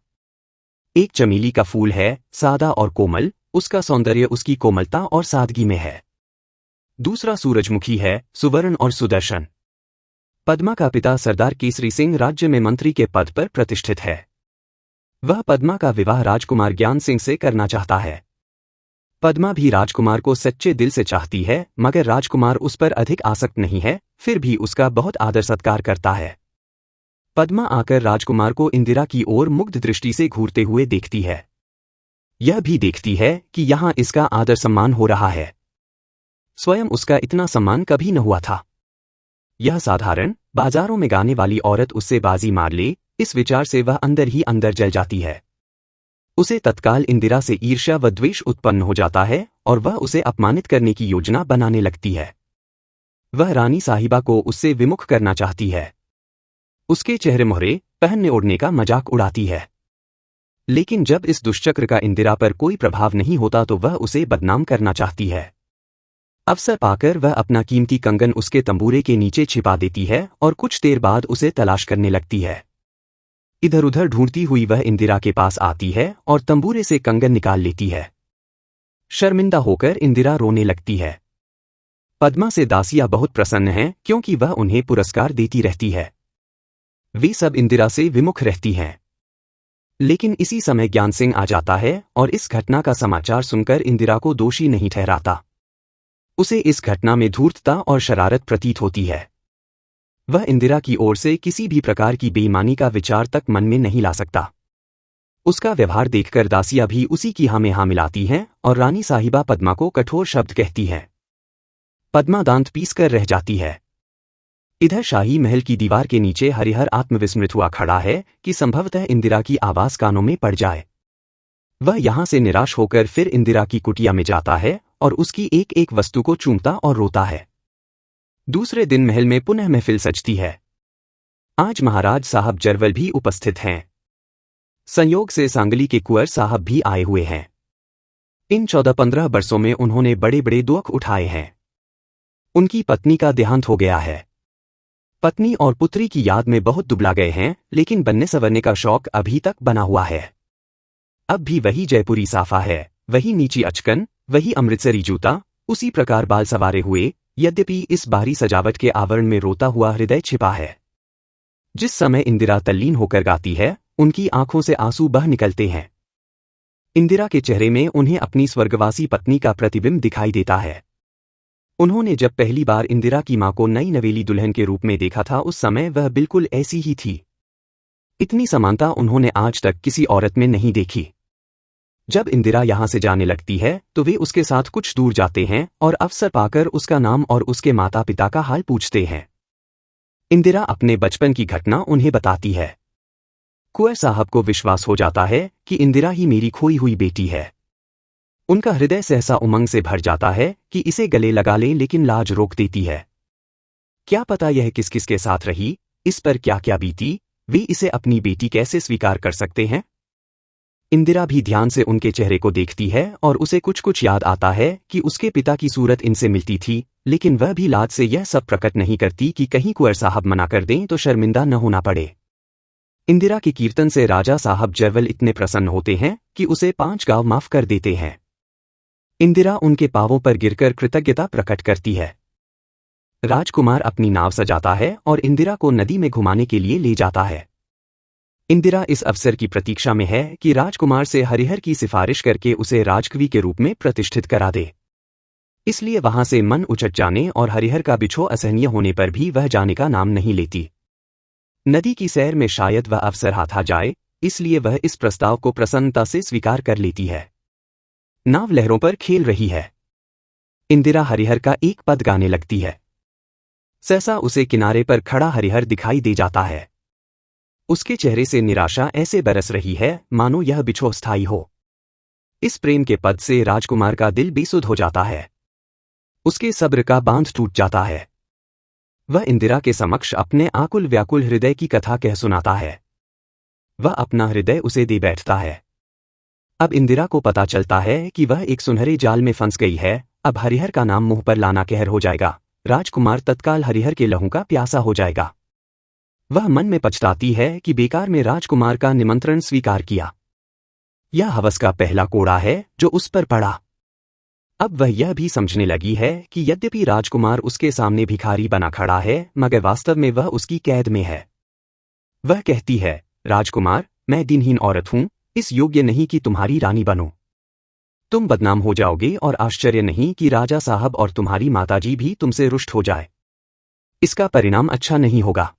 एक चमेली का फूल है, सादा और कोमल, उसका सौंदर्य उसकी कोमलता और सादगी में है। दूसरा सूरजमुखी है, सुवर्ण और सुदर्शन। पद्मा का पिता सरदार केसरी सिंह राज्य में मंत्री के पद पर प्रतिष्ठित है। वह पद्मा का विवाह राजकुमार ज्ञान सिंह से करना चाहता है। पद्मा भी राजकुमार को सच्चे दिल से चाहती है, मगर राजकुमार उस पर अधिक आसक्त नहीं है, फिर भी उसका बहुत आदर सत्कार करता है। पद्मा आकर राजकुमार को इंदिरा की ओर मुग्ध दृष्टि से घूरते हुए देखती है। यह भी देखती है कि यहाँ इसका आदर सम्मान हो रहा है। स्वयं उसका इतना सम्मान कभी न हुआ था। यह साधारण, बाजारों में गाने वाली औरत उससे बाजी मार ले, इस विचार से वह अंदर ही अंदर जल जाती है। उसे तत्काल इंदिरा से ईर्ष्या व द्वेष उत्पन्न हो जाता है और वह उसे अपमानित करने की योजना बनाने लगती है। वह रानी साहिबा को उससे विमुख करना चाहती है। उसके चेहरे मोहरे, पहनने ओढ़ने का मजाक उड़ाती है। लेकिन जब इस दुष्चक्र का इंदिरा पर कोई प्रभाव नहीं होता तो वह उसे बदनाम करना चाहती है। अवसर पाकर वह अपना कीमती कंगन उसके तंबूरे के नीचे छिपा देती है और कुछ देर बाद उसे तलाश करने लगती है। इधर उधर ढूंढती हुई वह इंदिरा के पास आती है और तंबूरे से कंगन निकाल लेती है। शर्मिंदा होकर इंदिरा रोने लगती है। पद्मा से दासियां बहुत प्रसन्न हैं क्योंकि वह उन्हें पुरस्कार देती रहती है। वे सब इंदिरा से विमुख रहती हैं। लेकिन इसी समय ज्ञान सिंह आ जाता है और इस घटना का समाचार सुनकर इंदिरा को दोषी नहीं ठहराता। उसे इस घटना में धूर्तता और शरारत प्रतीत होती है। वह इंदिरा की ओर से किसी भी प्रकार की बेईमानी का विचार तक मन में नहीं ला सकता। उसका व्यवहार देखकर दासियां भी उसी की हाँ में हाँ मिलाती हैं और रानी साहिबा पद्मा को कठोर शब्द कहती हैं। पद्मा दांत पीसकर रह जाती है। इधर शाही महल की दीवार के नीचे हरिहर आत्मविस्मृत हुआ खड़ा है कि संभवतः इंदिरा की आवाज कानों में पड़ जाए। वह यहां से निराश होकर फिर इंदिरा की कुटिया में जाता है और उसकी एक एक वस्तु को चूमता और रोता है। दूसरे दिन महल में पुनः महफिल सजती है। आज महाराज साहब जरवल भी उपस्थित हैं। संयोग से सांगली के कुंवर साहब भी आए हुए हैं। इन 14-15 वर्षों में उन्होंने बड़े बड़े दुख उठाए हैं। उनकी पत्नी का देहांत हो गया है। पत्नी और पुत्री की याद में बहुत दुबला गए हैं, लेकिन बनने संवरने का शौक अभी तक बना हुआ है। अब भी वही जयपुरी साफा है, वही नीची अचकन, वही अमृतसरी जूता, उसी प्रकार बाल सवारे हुए, यद्यपि इस बाहरी सजावट के आवरण में रोता हुआ हृदय छिपा है। जिस समय इंदिरा तल्लीन होकर गाती है, उनकी आंखों से आंसू बह निकलते हैं। इंदिरा के चेहरे में उन्हें अपनी स्वर्गवासी पत्नी का प्रतिबिंब दिखाई देता है। उन्होंने जब पहली बार इंदिरा की मां को नई नवेली दुल्हन के रूप में देखा था उस समय वह बिल्कुल ऐसी ही थी। इतनी समानता उन्होंने आज तक किसी औरत में नहीं देखी। जब इंदिरा यहां से जाने लगती है तो वे उसके साथ कुछ दूर जाते हैं और अवसर पाकर उसका नाम और उसके माता पिता का हाल पूछते हैं। इंदिरा अपने बचपन की घटना उन्हें बताती है। कुंवर साहब को विश्वास हो जाता है कि इंदिरा ही मेरी खोई हुई बेटी है। उनका हृदय सहसा उमंग से भर जाता है कि इसे गले लगा ले, लेकिन लाज रोक देती है। क्या पता यह किस किस के साथ रही, इस पर क्या क्या बीती, वे इसे अपनी बेटी कैसे स्वीकार कर सकते हैं। इंदिरा भी ध्यान से उनके चेहरे को देखती है और उसे कुछ कुछ याद आता है कि उसके पिता की सूरत इनसे मिलती थी, लेकिन वह भी लाज से यह सब प्रकट नहीं करती कि कहीं कुंवर साहब मना कर दें तो शर्मिंदा न होना पड़े। इंदिरा के कीर्तन से राजा साहब जयवल इतने प्रसन्न होते हैं कि उसे 5 गांव माफ कर देते हैं। इंदिरा उनके पांवों पर गिरकर कृतज्ञता प्रकट करती है। राजकुमार अपनी नाव सजाता है और इंदिरा को नदी में घुमाने के लिए ले जाता है। इंदिरा इस अवसर की प्रतीक्षा में है कि राजकुमार से हरिहर की सिफारिश करके उसे राजकवि के रूप में प्रतिष्ठित करा दे। इसलिए वहां से मन उचट जाने और हरिहर का बिछोह असहनीय होने पर भी वह जाने का नाम नहीं लेती। नदी की सैर में शायद वह अवसर हाथ आ जाए, इसलिए वह इस प्रस्ताव को प्रसन्नता से स्वीकार कर लेती है। नाव लहरों पर खेल रही है। इंदिरा हरिहर का एक पद गाने लगती है। सहसा उसे किनारे पर खड़ा हरिहर दिखाई दे जाता है। उसके चेहरे से निराशा ऐसे बरस रही है मानो यह बिछोह स्थायी हो। इस प्रेम के पद से राजकुमार का दिल बेसुध हो जाता है। उसके सब्र का बांध टूट जाता है। वह इंदिरा के समक्ष अपने आकुल व्याकुल हृदय की कथा कह सुनाता है। वह अपना हृदय उसे दे बैठता है। अब इंदिरा को पता चलता है कि वह एक सुनहरे जाल में फंस गई है। अब हरिहर का नाम मुंह पर लाना कहर हो जाएगा। राजकुमार तत्काल हरिहर के लहू का प्यासा हो जाएगा। वह मन में पछताती है कि बेकार में राजकुमार का निमंत्रण स्वीकार किया। यह हवस का पहला कोड़ा है जो उस पर पड़ा। अब वह यह भी समझने लगी है कि यद्यपि राजकुमार उसके सामने भिखारी बना खड़ा है, मगर वास्तव में वह उसकी कैद में है। वह कहती है, राजकुमार, मैं दिनहीन औरत हूं, इस योग्य नहीं कि तुम्हारी रानी बनूं। तुम बदनाम हो जाओगे और आश्चर्य नहीं कि राजा साहब और तुम्हारी माताजी भी तुमसे रुष्ट हो जाए। इसका परिणाम अच्छा नहीं होगा।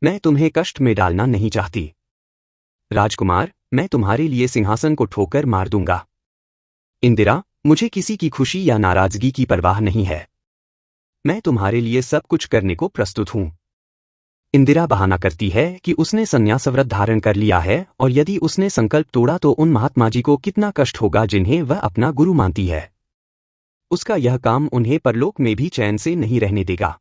मैं तुम्हें कष्ट में डालना नहीं चाहती। राजकुमार, मैं तुम्हारे लिए सिंहासन को ठोकर मार दूंगा। इंदिरा, मुझे किसी की खुशी या नाराजगी की परवाह नहीं है। मैं तुम्हारे लिए सब कुछ करने को प्रस्तुत हूं। इंदिरा बहाना करती है कि उसने संन्यास व्रत धारण कर लिया है और यदि उसने संकल्प तोड़ा तो उन महात्मा जी को कितना कष्ट होगा जिन्हें वह अपना गुरु मानती है। उसका यह काम उन्हें परलोक में भी चैन से नहीं रहने देगा।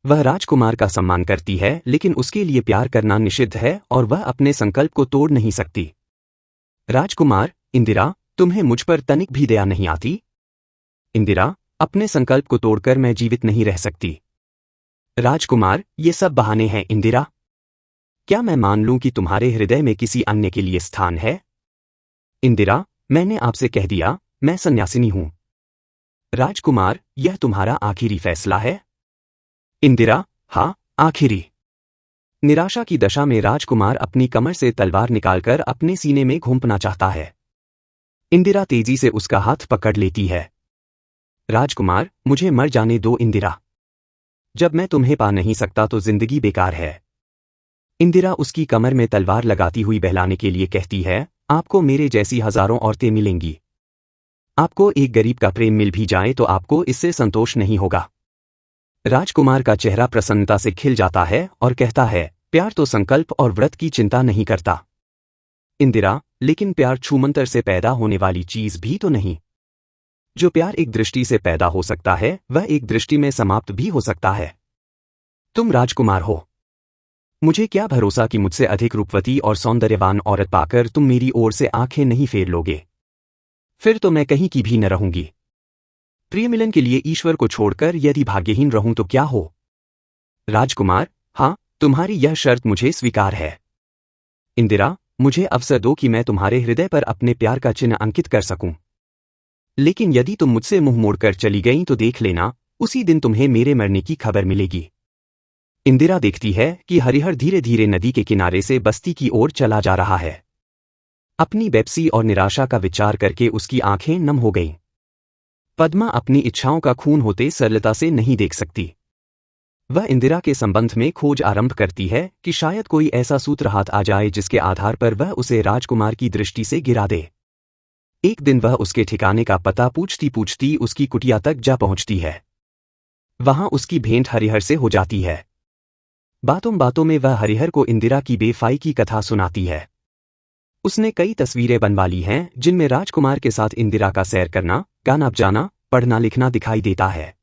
वह राजकुमार का सम्मान करती है, लेकिन उसके लिए प्यार करना निषिद्ध है और वह अपने संकल्प को तोड़ नहीं सकती। राजकुमार, इंदिरा, तुम्हें मुझ पर तनिक भी दया नहीं आती? इंदिरा, अपने संकल्प को तोड़कर मैं जीवित नहीं रह सकती। राजकुमार, ये सब बहाने हैं इंदिरा। क्या मैं मान लूं कि तुम्हारे हृदय में किसी अन्य के लिए स्थान है? इंदिरा, मैंने आपसे कह दिया, मैं सन्यासिनी हूं। राजकुमार, यह तुम्हारा आखिरी फैसला है? इंदिरा, हाँ, आखिरी। निराशा की दशा में राजकुमार अपनी कमर से तलवार निकालकर अपने सीने में घोंपना चाहता है। इंदिरा तेजी से उसका हाथ पकड़ लेती है। राजकुमार, मुझे मर जाने दो इंदिरा। जब मैं तुम्हें पा नहीं सकता तो जिंदगी बेकार है। इंदिरा उसकी कमर में तलवार लगाती हुई बहलाने के लिए कहती है, आपको मेरे जैसी हजारों औरतें मिलेंगी। आपको एक गरीब का प्रेम मिल भी जाए तो आपको इससे संतोष नहीं होगा। राजकुमार का चेहरा प्रसन्नता से खिल जाता है और कहता है, प्यार तो संकल्प और व्रत की चिंता नहीं करता। इंदिरा, लेकिन प्यार छूमंतर से पैदा होने वाली चीज भी तो नहीं। जो प्यार एक दृष्टि से पैदा हो सकता है वह एक दृष्टि में समाप्त भी हो सकता है। तुम राजकुमार हो। मुझे क्या भरोसा कि मुझसे अधिक रूपवती और सौंदर्यवान औरत पाकर तुम मेरी ओर से आंखें नहीं फेर लोगे। फिर तो मैं कहीं की भी न रहूंगी। प्रिय मिलन के लिए ईश्वर को छोड़कर यदि भाग्यहीन रहूं तो क्या हो? राजकुमार, हाँ, तुम्हारी यह शर्त मुझे स्वीकार है। इंदिरा, मुझे अवसर दो कि मैं तुम्हारे हृदय पर अपने प्यार का चिन्ह अंकित कर सकूं। लेकिन यदि तुम मुझसे मुंह मोड़कर चली गईं तो देख लेना, उसी दिन तुम्हें मेरे मरने की खबर मिलेगी। इंदिरा देखती है कि हरिहर धीरे धीरे नदी के किनारे से बस्ती की ओर चला जा रहा है। अपनी बेपसी और निराशा का विचार करके उसकी आंखें नम हो गईं। पद्मा अपनी इच्छाओं का खून होते सरलता से नहीं देख सकती। वह इंदिरा के संबंध में खोज आरंभ करती है कि शायद कोई ऐसा सूत्र हाथ आ जाए जिसके आधार पर वह उसे राजकुमार की दृष्टि से गिरा दे। एक दिन वह उसके ठिकाने का पता पूछती पूछती उसकी कुटिया तक जा पहुंचती है। वहां उसकी भेंट हरिहर से हो जाती है। बातों बातों में वह हरिहर को इंदिरा की बेवफाई की कथा सुनाती है। उसने कई तस्वीरें बनवा ली हैं जिनमें राजकुमार के साथ इंदिरा का सैर करना, गाना बजाना, पढ़ना लिखना दिखाई देता है।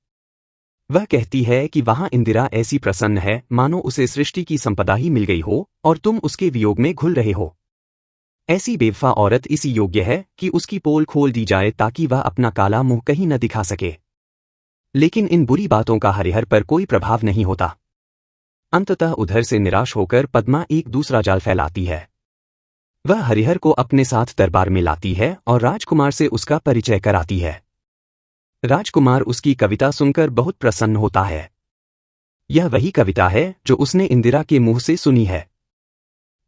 वह कहती है कि वहां इंदिरा ऐसी प्रसन्न है मानो उसे सृष्टि की संपदा ही मिल गई हो और तुम उसके वियोग में घुल रहे हो। ऐसी बेवफा औरत इसी योग्य है कि उसकी पोल खोल दी जाए ताकि वह अपना काला मुंह कहीं न दिखा सके। लेकिन इन बुरी बातों का हरिहर पर कोई प्रभाव नहीं होता। अंततः उधर से निराश होकर पद्मा एक दूसरा जाल फैलाती है। वह हरिहर को अपने साथ दरबार में लाती है और राजकुमार से उसका परिचय कराती है। राजकुमार उसकी कविता सुनकर बहुत प्रसन्न होता है। यह वही कविता है जो उसने इंदिरा के मुंह से सुनी है।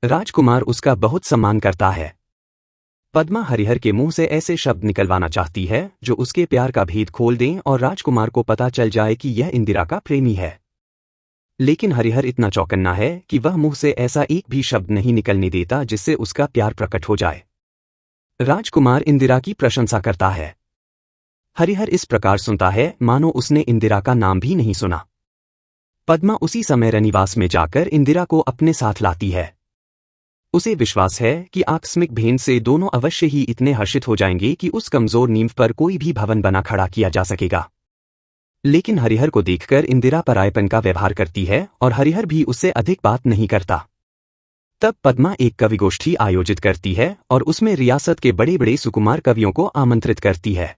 राजकुमार उसका बहुत सम्मान करता है। पद्मा हरिहर के मुंह से ऐसे शब्द निकलवाना चाहती है जो उसके प्यार का भेद खोल दें और राजकुमार को पता चल जाए कि यह इंदिरा का प्रेमी है। लेकिन हरिहर इतना चौकन्ना है कि वह मुंह से ऐसा एक भी शब्द नहीं निकलने देता जिससे उसका प्यार प्रकट हो जाए। राजकुमार इंदिरा की प्रशंसा करता है। हरिहर इस प्रकार सुनता है मानो उसने इंदिरा का नाम भी नहीं सुना। पद्मा उसी समय रनिवास में जाकर इंदिरा को अपने साथ लाती है। उसे विश्वास है कि आकस्मिक भेंट से दोनों अवश्य ही इतने हर्षित हो जाएंगे कि उस कमजोर नींव पर कोई भी भवन बना खड़ा किया जा सकेगा। लेकिन हरिहर को देखकर इंदिरा परायपन का व्यवहार करती है और हरिहर भी उससे अधिक बात नहीं करता। तब पद्मा एक कविगोष्ठी आयोजित करती है और उसमें रियासत के बड़े बड़े सुकुमार कवियों को आमंत्रित करती है।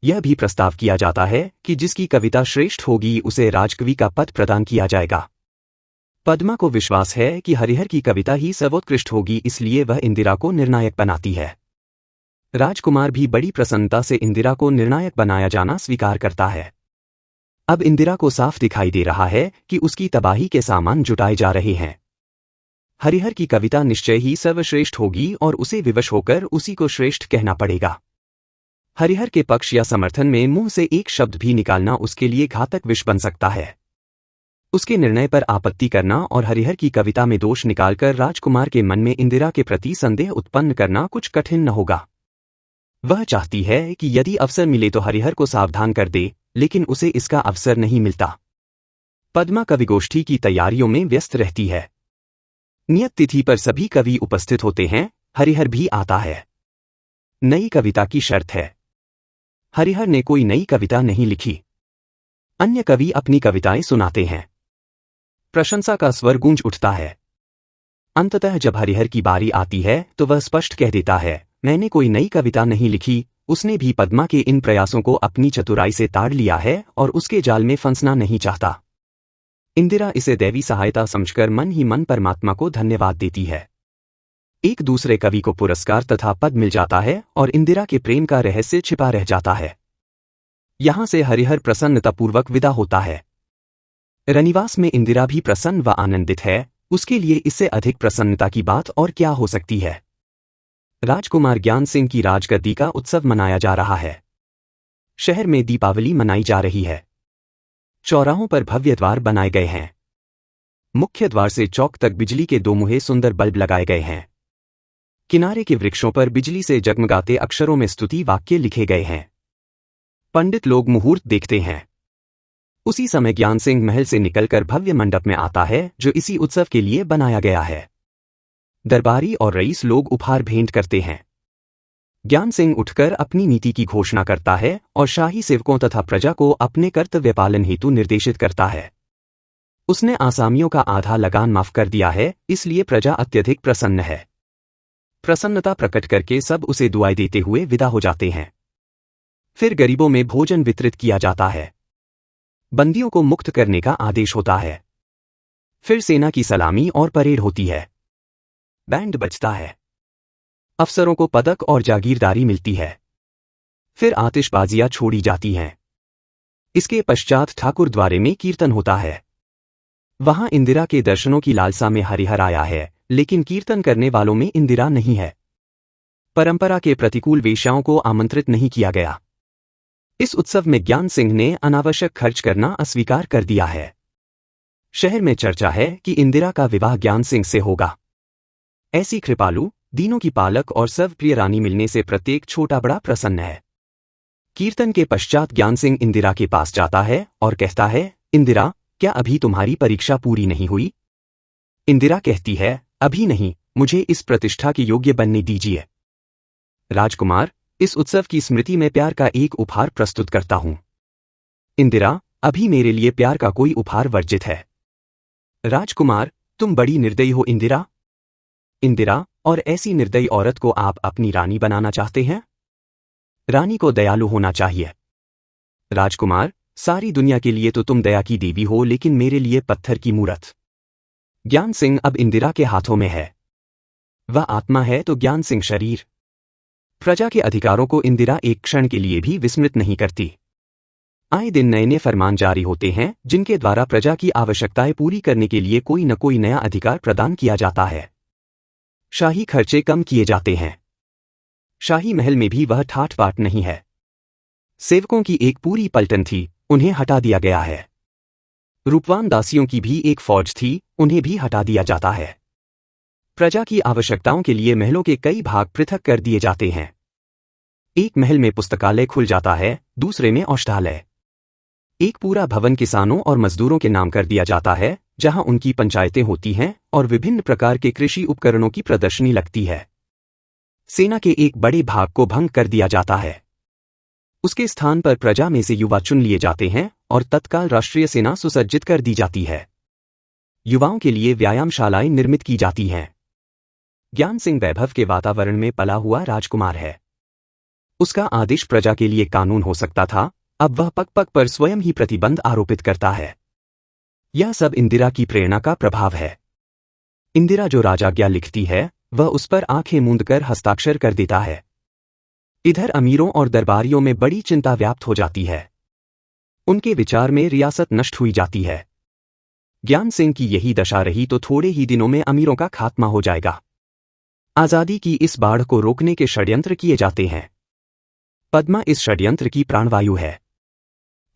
यह भी प्रस्ताव किया जाता है कि जिसकी कविता श्रेष्ठ होगी उसे राजकवि का पद प्रदान किया जाएगा। पद्मा को विश्वास है कि हरिहर की कविता ही सर्वोत्कृष्ट होगी, इसलिए वह इंदिरा को निर्णायक बनाती है। राजकुमार भी बड़ी प्रसन्नता से इंदिरा को निर्णायक बनाया जाना स्वीकार करता है। अब इंदिरा को साफ दिखाई दे रहा है कि उसकी तबाही के सामान जुटाए जा रहे हैं। हरिहर की कविता निश्चय ही सर्वश्रेष्ठ होगी और उसे विवश होकर उसी को श्रेष्ठ कहना पड़ेगा। हरिहर के पक्ष या समर्थन में मुंह से एक शब्द भी निकालना उसके लिए घातक विष बन सकता है। उसके निर्णय पर आपत्ति करना और हरिहर की कविता में दोष निकालकर राजकुमार के मन में इंदिरा के प्रति संदेह उत्पन्न करना कुछ कठिन न होगा। वह चाहती है कि यदि अवसर मिले तो हरिहर को सावधान कर दे, लेकिन उसे इसका अवसर नहीं मिलता। पद्मा कविगोष्ठी की तैयारियों में व्यस्त रहती है। नियत तिथि पर सभी कवि उपस्थित होते हैं, हरिहर भी आता है। नई कविता की शर्त है। हरिहर ने कोई नई कविता नहीं लिखी। अन्य कवि अपनी कविताएं सुनाते हैं। प्रशंसा का स्वर गूंज उठता है। अंततः जब हरिहर की बारी आती है तो वह स्पष्ट कह देता है, मैंने कोई नई कविता नहीं लिखी। उसने भी पद्मा के इन प्रयासों को अपनी चतुराई से ताड़ लिया है और उसके जाल में फंसना नहीं चाहता। इंदिरा इसे दैवी सहायता समझकर मन ही मन परमात्मा को धन्यवाद देती है। एक दूसरे कवि को पुरस्कार तथा पद मिल जाता है और इंदिरा के प्रेम का रहस्य छिपा रह जाता है। यहां से हरिहर प्रसन्नतापूर्वक विदा होता है। रनिवास में इंदिरा भी प्रसन्न व आनंदित है। उसके लिए इससे अधिक प्रसन्नता की बात और क्या हो सकती है। राजकुमार ज्ञान सिंह की राजगद्दी का उत्सव मनाया जा रहा है। शहर में दीपावली मनाई जा रही है। चौराहों पर भव्य द्वार बनाए गए हैं। मुख्य द्वार से चौक तक बिजली के दोमुहे सुंदर बल्ब लगाए गए हैं। किनारे के वृक्षों पर बिजली से जगमगाते अक्षरों में स्तुति वाक्य लिखे गए हैं। पंडित लोग मुहूर्त देखते हैं। उसी समय ज्ञान सिंह महल से निकलकर भव्य मंडप में आता है जो इसी उत्सव के लिए बनाया गया है। दरबारी और रईस लोग उपहार भेंट करते हैं। ज्ञान सिंह उठकर अपनी नीति की घोषणा करता है और शाही सेवकों तथा प्रजा को अपने कर्तव्य पालन हेतु निर्देशित करता है। उसने आसामियों का आधा लगान माफ कर दिया है, इसलिए प्रजा अत्यधिक प्रसन्न है। प्रसन्नता प्रकट करके सब उसे दुआएं देते हुए विदा हो जाते हैं। फिर गरीबों में भोजन वितरित किया जाता है। बंदियों को मुक्त करने का आदेश होता है। फिर सेना की सलामी और परेड होती है। बैंड बजता है। अफसरों को पदक और जागीरदारी मिलती है। फिर आतिशबाजियां छोड़ी जाती हैं। इसके पश्चात ठाकुर द्वारे में कीर्तन होता है। वहां इंदिरा के दर्शनों की लालसा में हरिहर आया है, लेकिन कीर्तन करने वालों में इंदिरा नहीं है। परंपरा के प्रतिकूल वेश्याओं को आमंत्रित नहीं किया गया। इस उत्सव में ज्ञान सिंह ने अनावश्यक खर्च करना अस्वीकार कर दिया है। शहर में चर्चा है कि इंदिरा का विवाह ज्ञान सिंह से होगा। ऐसी कृपालु, दीनों की पालक और सर्वप्रिय रानी मिलने से प्रत्येक छोटा बड़ा प्रसन्न है। कीर्तन के पश्चात ज्ञान सिंह इंदिरा के पास जाता है और कहता है, इंदिरा, क्या अभी तुम्हारी परीक्षा पूरी नहीं हुई? इंदिरा कहती है, अभी नहीं, मुझे इस प्रतिष्ठा के योग्य बनने दीजिए। राजकुमार, इस उत्सव की स्मृति में प्यार का एक उपहार प्रस्तुत करता हूं। इंदिरा, अभी मेरे लिए प्यार का कोई उपहार वर्जित है। राजकुमार, तुम बड़ी निर्दयी हो इंदिरा। इंदिरा, और ऐसी निर्दयी औरत को आप अपनी रानी बनाना चाहते हैं? रानी को दयालु होना चाहिए। राजकुमार, सारी दुनिया के लिए तो तुम दया की देवी हो, लेकिन मेरे लिए पत्थर की मूरत। ज्ञान सिंह अब इंदिरा के हाथों में है। वह आत्मा है तो ज्ञान सिंह शरीर। प्रजा के अधिकारों को इंदिरा एक क्षण के लिए भी विस्मृत नहीं करती। आए दिन नए नए फरमान जारी होते हैं, जिनके द्वारा प्रजा की आवश्यकताएं पूरी करने के लिए कोई न कोई नया अधिकार प्रदान किया जाता है। शाही खर्चे कम किए जाते हैं। शाही महल में भी वह ठाट बाट नहीं है। सेवकों की एक पूरी पलटन थी, उन्हें हटा दिया गया है। रूपवान दासियों की भी एक फौज थी, उन्हें भी हटा दिया जाता है। प्रजा की आवश्यकताओं के लिए महलों के कई भाग पृथक कर दिए जाते हैं। एक महल में पुस्तकालय खुल जाता है, दूसरे में औषधालय। एक पूरा भवन किसानों और मजदूरों के नाम कर दिया जाता है, जहां उनकी पंचायतें होती हैं और विभिन्न प्रकार के कृषि उपकरणों की प्रदर्शनी लगती है। सेना के एक बड़े भाग को भंग कर दिया जाता है। उसके स्थान पर प्रजा में से युवा चुन लिए जाते हैं और तत्काल राष्ट्रीय सेना सुसज्जित कर दी जाती है। युवाओं के लिए व्यायामशालाएं निर्मित की जाती हैं। ज्ञान सिंह वैभव के वातावरण में पला हुआ राजकुमार है। उसका आदेश प्रजा के लिए कानून हो सकता था, अब वह पग पग पर स्वयं ही प्रतिबंध आरोपित करता है। यह सब इंदिरा की प्रेरणा का प्रभाव है। इंदिरा जो राजाज्ञा लिखती है, वह उस पर आंखें मूंदकर हस्ताक्षर कर देता है। इधर अमीरों और दरबारियों में बड़ी चिंता व्याप्त हो जाती है। उनके विचार में रियासत नष्ट हुई जाती है। ज्ञान सिंह की यही दशा रही तो थोड़े ही दिनों में अमीरों का खात्मा हो जाएगा। आजादी की इस बाढ़ को रोकने के षड्यंत्र किए जाते हैं। पद्मा इस षड्यंत्र की प्राणवायु है।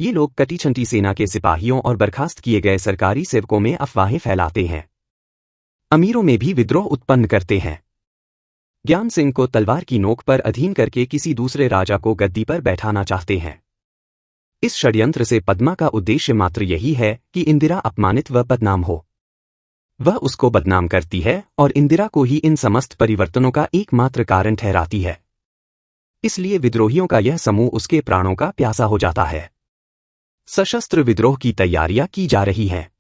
ये लोग कटी-छंटी सेना के सिपाहियों और बर्खास्त किए गए सरकारी सेवकों में अफवाहें फैलाते हैं। अमीरों में भी विद्रोह उत्पन्न करते हैं। ज्ञान सिंह को तलवार की नोक पर अधीन करके किसी दूसरे राजा को गद्दी पर बैठाना चाहते हैं। इस षड्यंत्र से पद्मा का उद्देश्य मात्र यही है कि इंदिरा अपमानित व बदनाम हो। वह उसको बदनाम करती है और इंदिरा को ही इन समस्त परिवर्तनों का एकमात्र कारण ठहराती है। इसलिए विद्रोहियों का यह समूह उसके प्राणों का प्यासा हो जाता है। सशस्त्र विद्रोह की तैयारियां की जा रही हैं।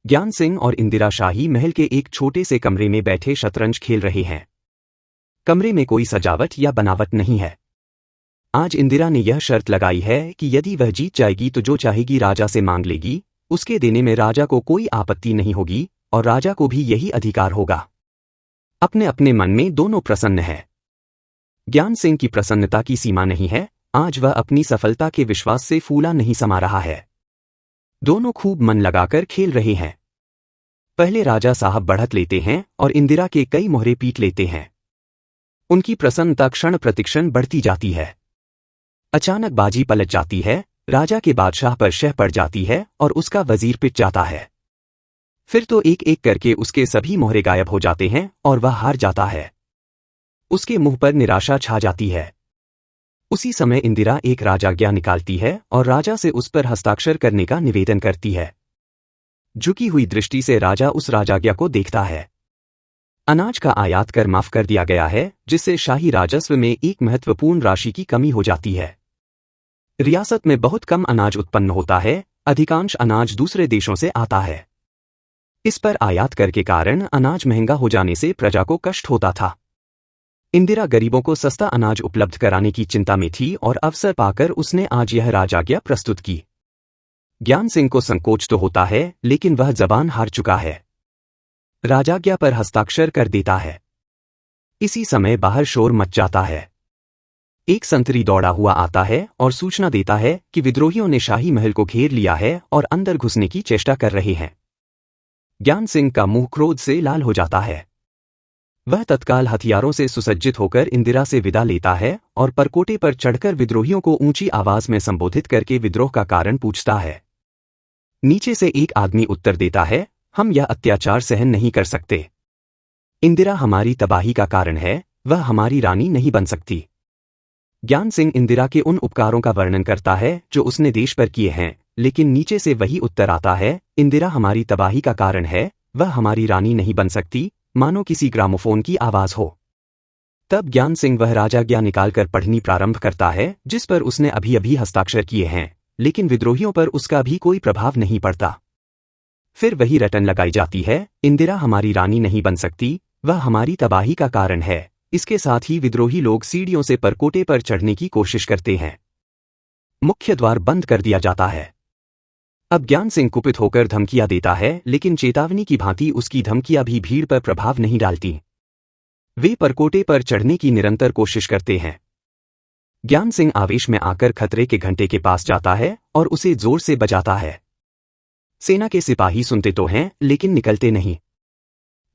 ज्ञान सिंह और इंदिरा शाही महल के एक छोटे से कमरे में बैठे शतरंज खेल रहे हैं। कमरे में कोई सजावट या बनावट नहीं है। आज इंदिरा ने यह शर्त लगाई है कि यदि वह जीत जाएगी तो जो चाहेगी राजा से मांग लेगी, उसके देने में राजा को कोई आपत्ति नहीं होगी और राजा को भी यही अधिकार होगा। अपने अपने मन में दोनों प्रसन्न है। ज्ञान सिंह की प्रसन्नता की सीमा नहीं है। आज वह अपनी सफलता के विश्वास से फूला नहीं समा रहा है। दोनों खूब मन लगाकर खेल रहे हैं। पहले राजा साहब बढ़त लेते हैं और इंदिरा के कई मोहरे पीट लेते हैं। उनकी प्रसन्नता क्षण प्रतिक्षण बढ़ती जाती है। अचानक बाजी पलट जाती है, राजा के बादशाह पर शह पड़ जाती है और उसका वजीर पिट जाता है। फिर तो एक एक करके उसके सभी मोहरे गायब हो जाते हैं और वह हार जाता है। उसके मुंह पर निराशा छा जाती है। उसी समय इंदिरा एक राजाज्ञा निकालती है और राजा से उस पर हस्ताक्षर करने का निवेदन करती है। झुकी हुई दृष्टि से राजा उस राजाज्ञा को देखता है। अनाज का आयात कर माफ कर दिया गया है, जिससे शाही राजस्व में एक महत्वपूर्ण राशि की कमी हो जाती है। रियासत में बहुत कम अनाज उत्पन्न होता है, अधिकांश अनाज दूसरे देशों से आता है। इस पर आयात कर के कारण अनाज महंगा हो जाने से प्रजा को कष्ट होता था। इंदिरा गरीबों को सस्ता अनाज उपलब्ध कराने की चिंता में थी और अवसर पाकर उसने आज यह राजाज्ञा प्रस्तुत की। ज्ञान सिंह को संकोच तो होता है, लेकिन वह जबान हार चुका है। राजाज्ञा पर हस्ताक्षर कर देता है। इसी समय बाहर शोर मच जाता है। एक संतरी दौड़ा हुआ आता है और सूचना देता है कि विद्रोहियों ने शाही महल को घेर लिया है और अंदर घुसने की चेष्टा कर रहे हैं। ज्ञान सिंह का मुंह क्रोध से लाल हो जाता है। वह तत्काल हथियारों से सुसज्जित होकर इंदिरा से विदा लेता है और परकोटे पर चढ़कर विद्रोहियों को ऊंची आवाज में संबोधित करके विद्रोह का कारण पूछता है। नीचे से एक आदमी उत्तर देता है, हम यह अत्याचार सहन नहीं कर सकते। इंदिरा हमारी तबाही का कारण है, वह हमारी रानी नहीं बन सकती। ज्ञान सिंह इंदिरा के उन उपकारों का वर्णन करता है जो उसने देश पर किए हैं, लेकिन नीचे से वही उत्तर आता है, इंदिरा हमारी तबाही का कारण है, वह हमारी रानी नहीं बन सकती, मानो किसी ग्रामोफोन की आवाज हो। तब ज्ञान सिंह वह राजाज्ञा निकालकर पढ़नी प्रारंभ करता है जिस पर उसने अभी अभी हस्ताक्षर किए हैं, लेकिन विद्रोहियों पर उसका भी कोई प्रभाव नहीं पड़ता। फिर वही रटन लगाई जाती है, इंदिरा हमारी रानी नहीं बन सकती, वह हमारी तबाही का कारण है। इसके साथ ही विद्रोही लोग सीढ़ियों से परकोटे पर चढ़ने की कोशिश करते हैं। मुख्य द्वार बंद कर दिया जाता है। अब ज्ञान सिंह कुपित होकर धमकियां देता है, लेकिन चेतावनी की भांति उसकी धमकियां भी भीड़ पर प्रभाव नहीं डालती। वे परकोटे पर चढ़ने की निरंतर कोशिश करते हैं। ज्ञान सिंह आवेश में आकर खतरे के घंटे के पास जाता है और उसे जोर से बजाता है। सेना के सिपाही सुनते तो हैं, लेकिन निकलते नहीं।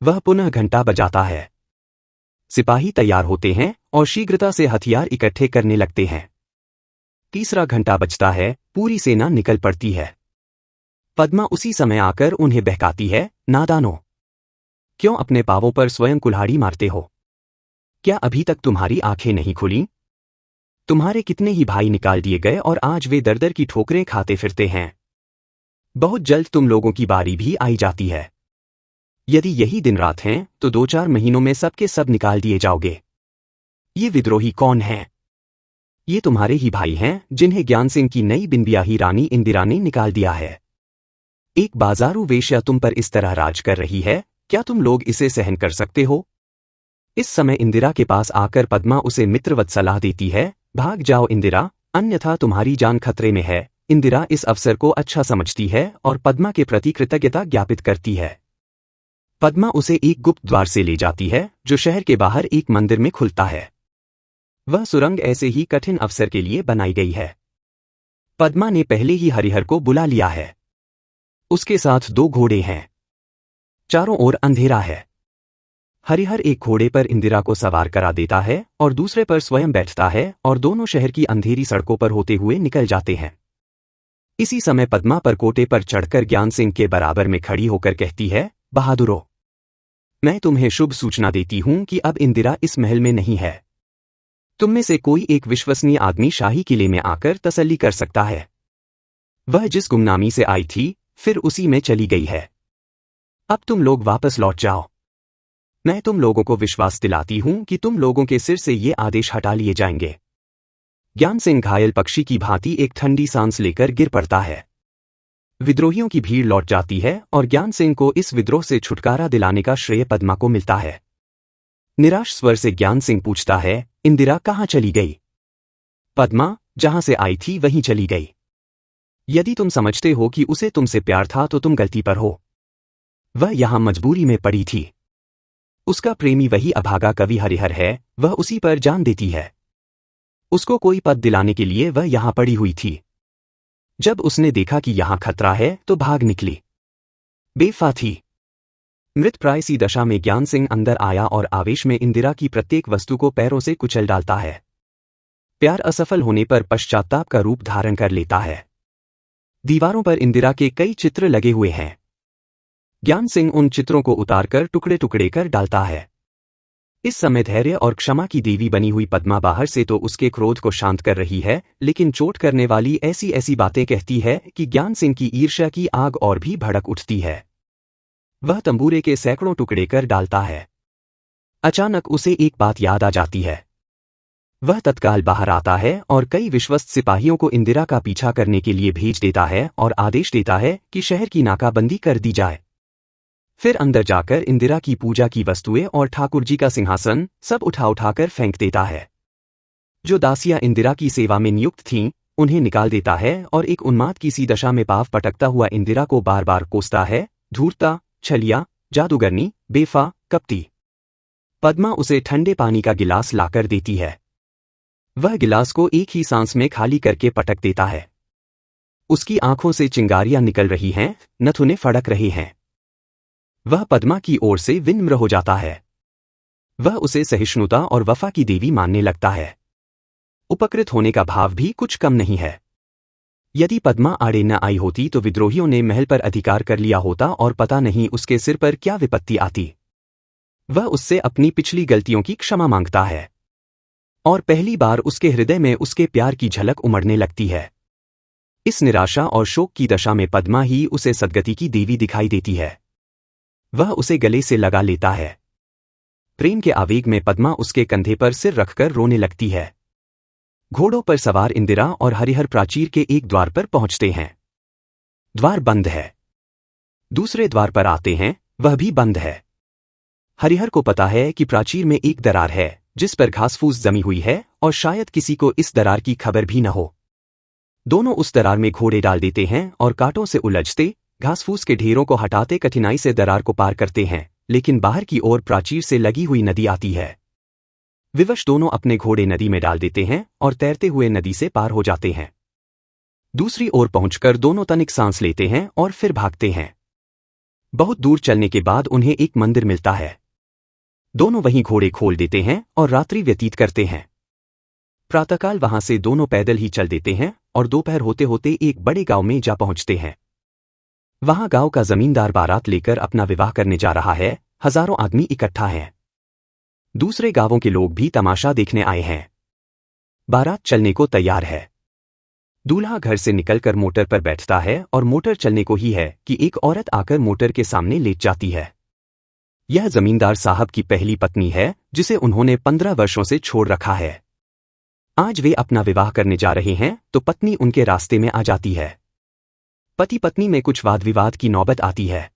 वह पुनः घंटा बजाता है। सिपाही तैयार होते हैं और शीघ्रता से हथियार इकट्ठे करने लगते हैं। तीसरा घंटा बजता है, पूरी सेना निकल पड़ती है। पद्मा उसी समय आकर उन्हें बहकाती है, नादानो, क्यों अपने पांवों पर स्वयं कुल्हाड़ी मारते हो? क्या अभी तक तुम्हारी आंखें नहीं खुली? तुम्हारे कितने ही भाई निकाल दिए गए और आज वे दर दर की ठोकरें खाते फिरते हैं। बहुत जल्द तुम लोगों की बारी भी आई जाती है। यदि यही दिन रात हैं तो 2-4 महीनों में सबके सब निकाल दिए जाओगे। ये विद्रोही कौन हैं? ये तुम्हारे ही भाई हैं जिन्हें ज्ञान सिंह की नई बिनबियाही रानी इंदिरा ने निकाल दिया है। एक बाजारू वेश्या तुम पर इस तरह राज कर रही है, क्या तुम लोग इसे सहन कर सकते हो? इस समय इंदिरा के पास आकर पद्मा उसे मित्रवत सलाह देती है, भाग जाओ इंदिरा, अन्यथा तुम्हारी जान खतरे में है। इंदिरा इस अवसर को अच्छा समझती है और पद्मा के प्रति कृतज्ञता ज्ञापित करती है। पद्मा उसे एक गुप्त द्वार से ले जाती है जो शहर के बाहर एक मंदिर में खुलता है। वह सुरंग ऐसे ही कठिन अवसर के लिए बनाई गई है। पद्मा ने पहले ही हरिहर को बुला लिया है। उसके साथ 2 घोड़े हैं। चारों ओर अंधेरा है। हरिहर एक घोड़े पर इंदिरा को सवार करा देता है और दूसरे पर स्वयं बैठता है और दोनों शहर की अंधेरी सड़कों पर होते हुए निकल जाते हैं। इसी समय पद्मा परकोटे पर चढ़कर ज्ञान सिंह के बराबर में खड़ी होकर कहती है, बहादुरो, मैं तुम्हें शुभ सूचना देती हूं कि अब इंदिरा इस महल में नहीं है। तुम में से कोई एक विश्वसनीय आदमी शाही किले में आकर तसल्ली कर सकता है। वह जिस गुमनामी से आई थी, फिर उसी में चली गई है। अब तुम लोग वापस लौट जाओ। मैं तुम लोगों को विश्वास दिलाती हूं कि तुम लोगों के सिर से ये आदेश हटा लिए जाएंगे। ज्ञान सिंह घायल पक्षी की भांति एक ठंडी सांस लेकर गिर पड़ता है। विद्रोहियों की भीड़ लौट जाती है और ज्ञान सिंह को इस विद्रोह से छुटकारा दिलाने का श्रेय पद्मा को मिलता है। निराश स्वर से ज्ञान सिंह पूछता है, इंदिरा कहाँ चली गई? पद्मा जहां से आई थी वहीं चली गई। यदि तुम समझते हो कि उसे तुमसे प्यार था तो तुम गलती पर हो। वह यहां मजबूरी में पड़ी थी। उसका प्रेमी वही अभागा कवि हरिहर है, वह उसी पर जान देती है। उसको कोई पद दिलाने के लिए वह यहां पड़ी हुई थी। जब उसने देखा कि यहां खतरा है तो भाग निकली। बेफा थी। मृतप्राय सी दशा में ज्ञान सिंह अंदर आया और आवेश में इंदिरा की प्रत्येक वस्तु को पैरों से कुचल डालता है। प्यार असफल होने पर पश्चाताप का रूप धारण कर लेता है। दीवारों पर इंदिरा के कई चित्र लगे हुए हैं। ज्ञान सिंह उन चित्रों को उतारकर टुकड़े टुकड़े कर डालता है। इस समय धैर्य और क्षमा की देवी बनी हुई पद्मा बाहर से तो उसके क्रोध को शांत कर रही है, लेकिन चोट करने वाली ऐसी ऐसी बातें कहती है कि ज्ञान सिंह की ईर्ष्या की आग और भी भड़क उठती है। वह तंबूरे के सैकड़ों टुकड़े कर डालता है। अचानक उसे एक बात याद आ जाती है। वह तत्काल बाहर आता है और कई विश्वस्त सिपाहियों को इंदिरा का पीछा करने के लिए भेज देता है और आदेश देता है कि शहर की नाकाबंदी कर दी जाए। फिर अंदर जाकर इंदिरा की पूजा की वस्तुएं और ठाकुर जी का सिंहासन सब उठा उठाकर फेंक देता है। जो दासियां इंदिरा की सेवा में नियुक्त थीं, उन्हें निकाल देता है और एक उन्माद की सी दशा में पाव पटकता हुआ इंदिरा को बार बार कोसता है, धूर्ता, छलिया, जादूगरनी, बेफा, कपटी। पद्मा उसे ठंडे पानी का गिलास लाकर देती है। वह गिलास को एक ही सांस में खाली करके पटक देता है। उसकी आंखों से चिंगारियां निकल रही हैं, नथुने फड़क रहे हैं। वह पद्मा की ओर से विनम्र हो जाता है। वह उसे सहिष्णुता और वफा की देवी मानने लगता है। उपकृत होने का भाव भी कुछ कम नहीं है। यदि पद्मा आड़े न आई होती तो विद्रोहियों ने महल पर अधिकार कर लिया होता और पता नहीं उसके सिर पर क्या विपत्ति आती। वह उससे अपनी पिछली गलतियों की क्षमा मांगता है और पहली बार उसके हृदय में उसके प्यार की झलक उमड़ने लगती है। इस निराशा और शोक की दशा में पद्मा ही उसे सद्गति की देवी दिखाई देती है। वह उसे गले से लगा लेता है। प्रेम के आवेग में पद्मा उसके कंधे पर सिर रखकर रोने लगती है। घोड़ों पर सवार इंदिरा और हरिहर प्राचीर के एक द्वार पर पहुंचते हैं। द्वार बंद है। दूसरे द्वार पर आते हैं, वह भी बंद है। हरिहर को पता है कि प्राचीर में एक दरार है जिस पर घासफूस जमी हुई है और शायद किसी को इस दरार की खबर भी न हो। दोनों उस दरार में घोड़े डाल देते हैं और कांटों से उलझते, घासफूस के ढेरों को हटाते कठिनाई से दरार को पार करते हैं, लेकिन बाहर की ओर प्राचीर से लगी हुई नदी आती है। विवश दोनों अपने घोड़े नदी में डाल देते हैं और तैरते हुए नदी से पार हो जाते हैं। दूसरी ओर पहुंचकर दोनों तनिक सांस लेते हैं और फिर भागते हैं। बहुत दूर चलने के बाद उन्हें एक मंदिर मिलता है। दोनों वहीं घोड़े खोल देते हैं और रात्रि व्यतीत करते हैं। प्रातःकाल वहां से दोनों पैदल ही चल देते हैं और दोपहर होते होते एक बड़े गांव में जा पहुंचते हैं। वहां गांव का जमींदार बारात लेकर अपना विवाह करने जा रहा है। हजारों आदमी इकट्ठा हैं। दूसरे गांवों के लोग भी तमाशा देखने आए हैं। बारात चलने को तैयार है। दूल्हा घर से निकलकर मोटर पर बैठता है और मोटर चलने को ही है कि एक औरत आकर मोटर के सामने लेट जाती है। यह जमींदार साहब की पहली पत्नी है जिसे उन्होंने 15 वर्षों से छोड़ रखा है। आज वे अपना विवाह करने जा रहे हैं तो पत्नी उनके रास्ते में आ जाती है। पति पत्नी में कुछ वाद विवाद की नौबत आती है।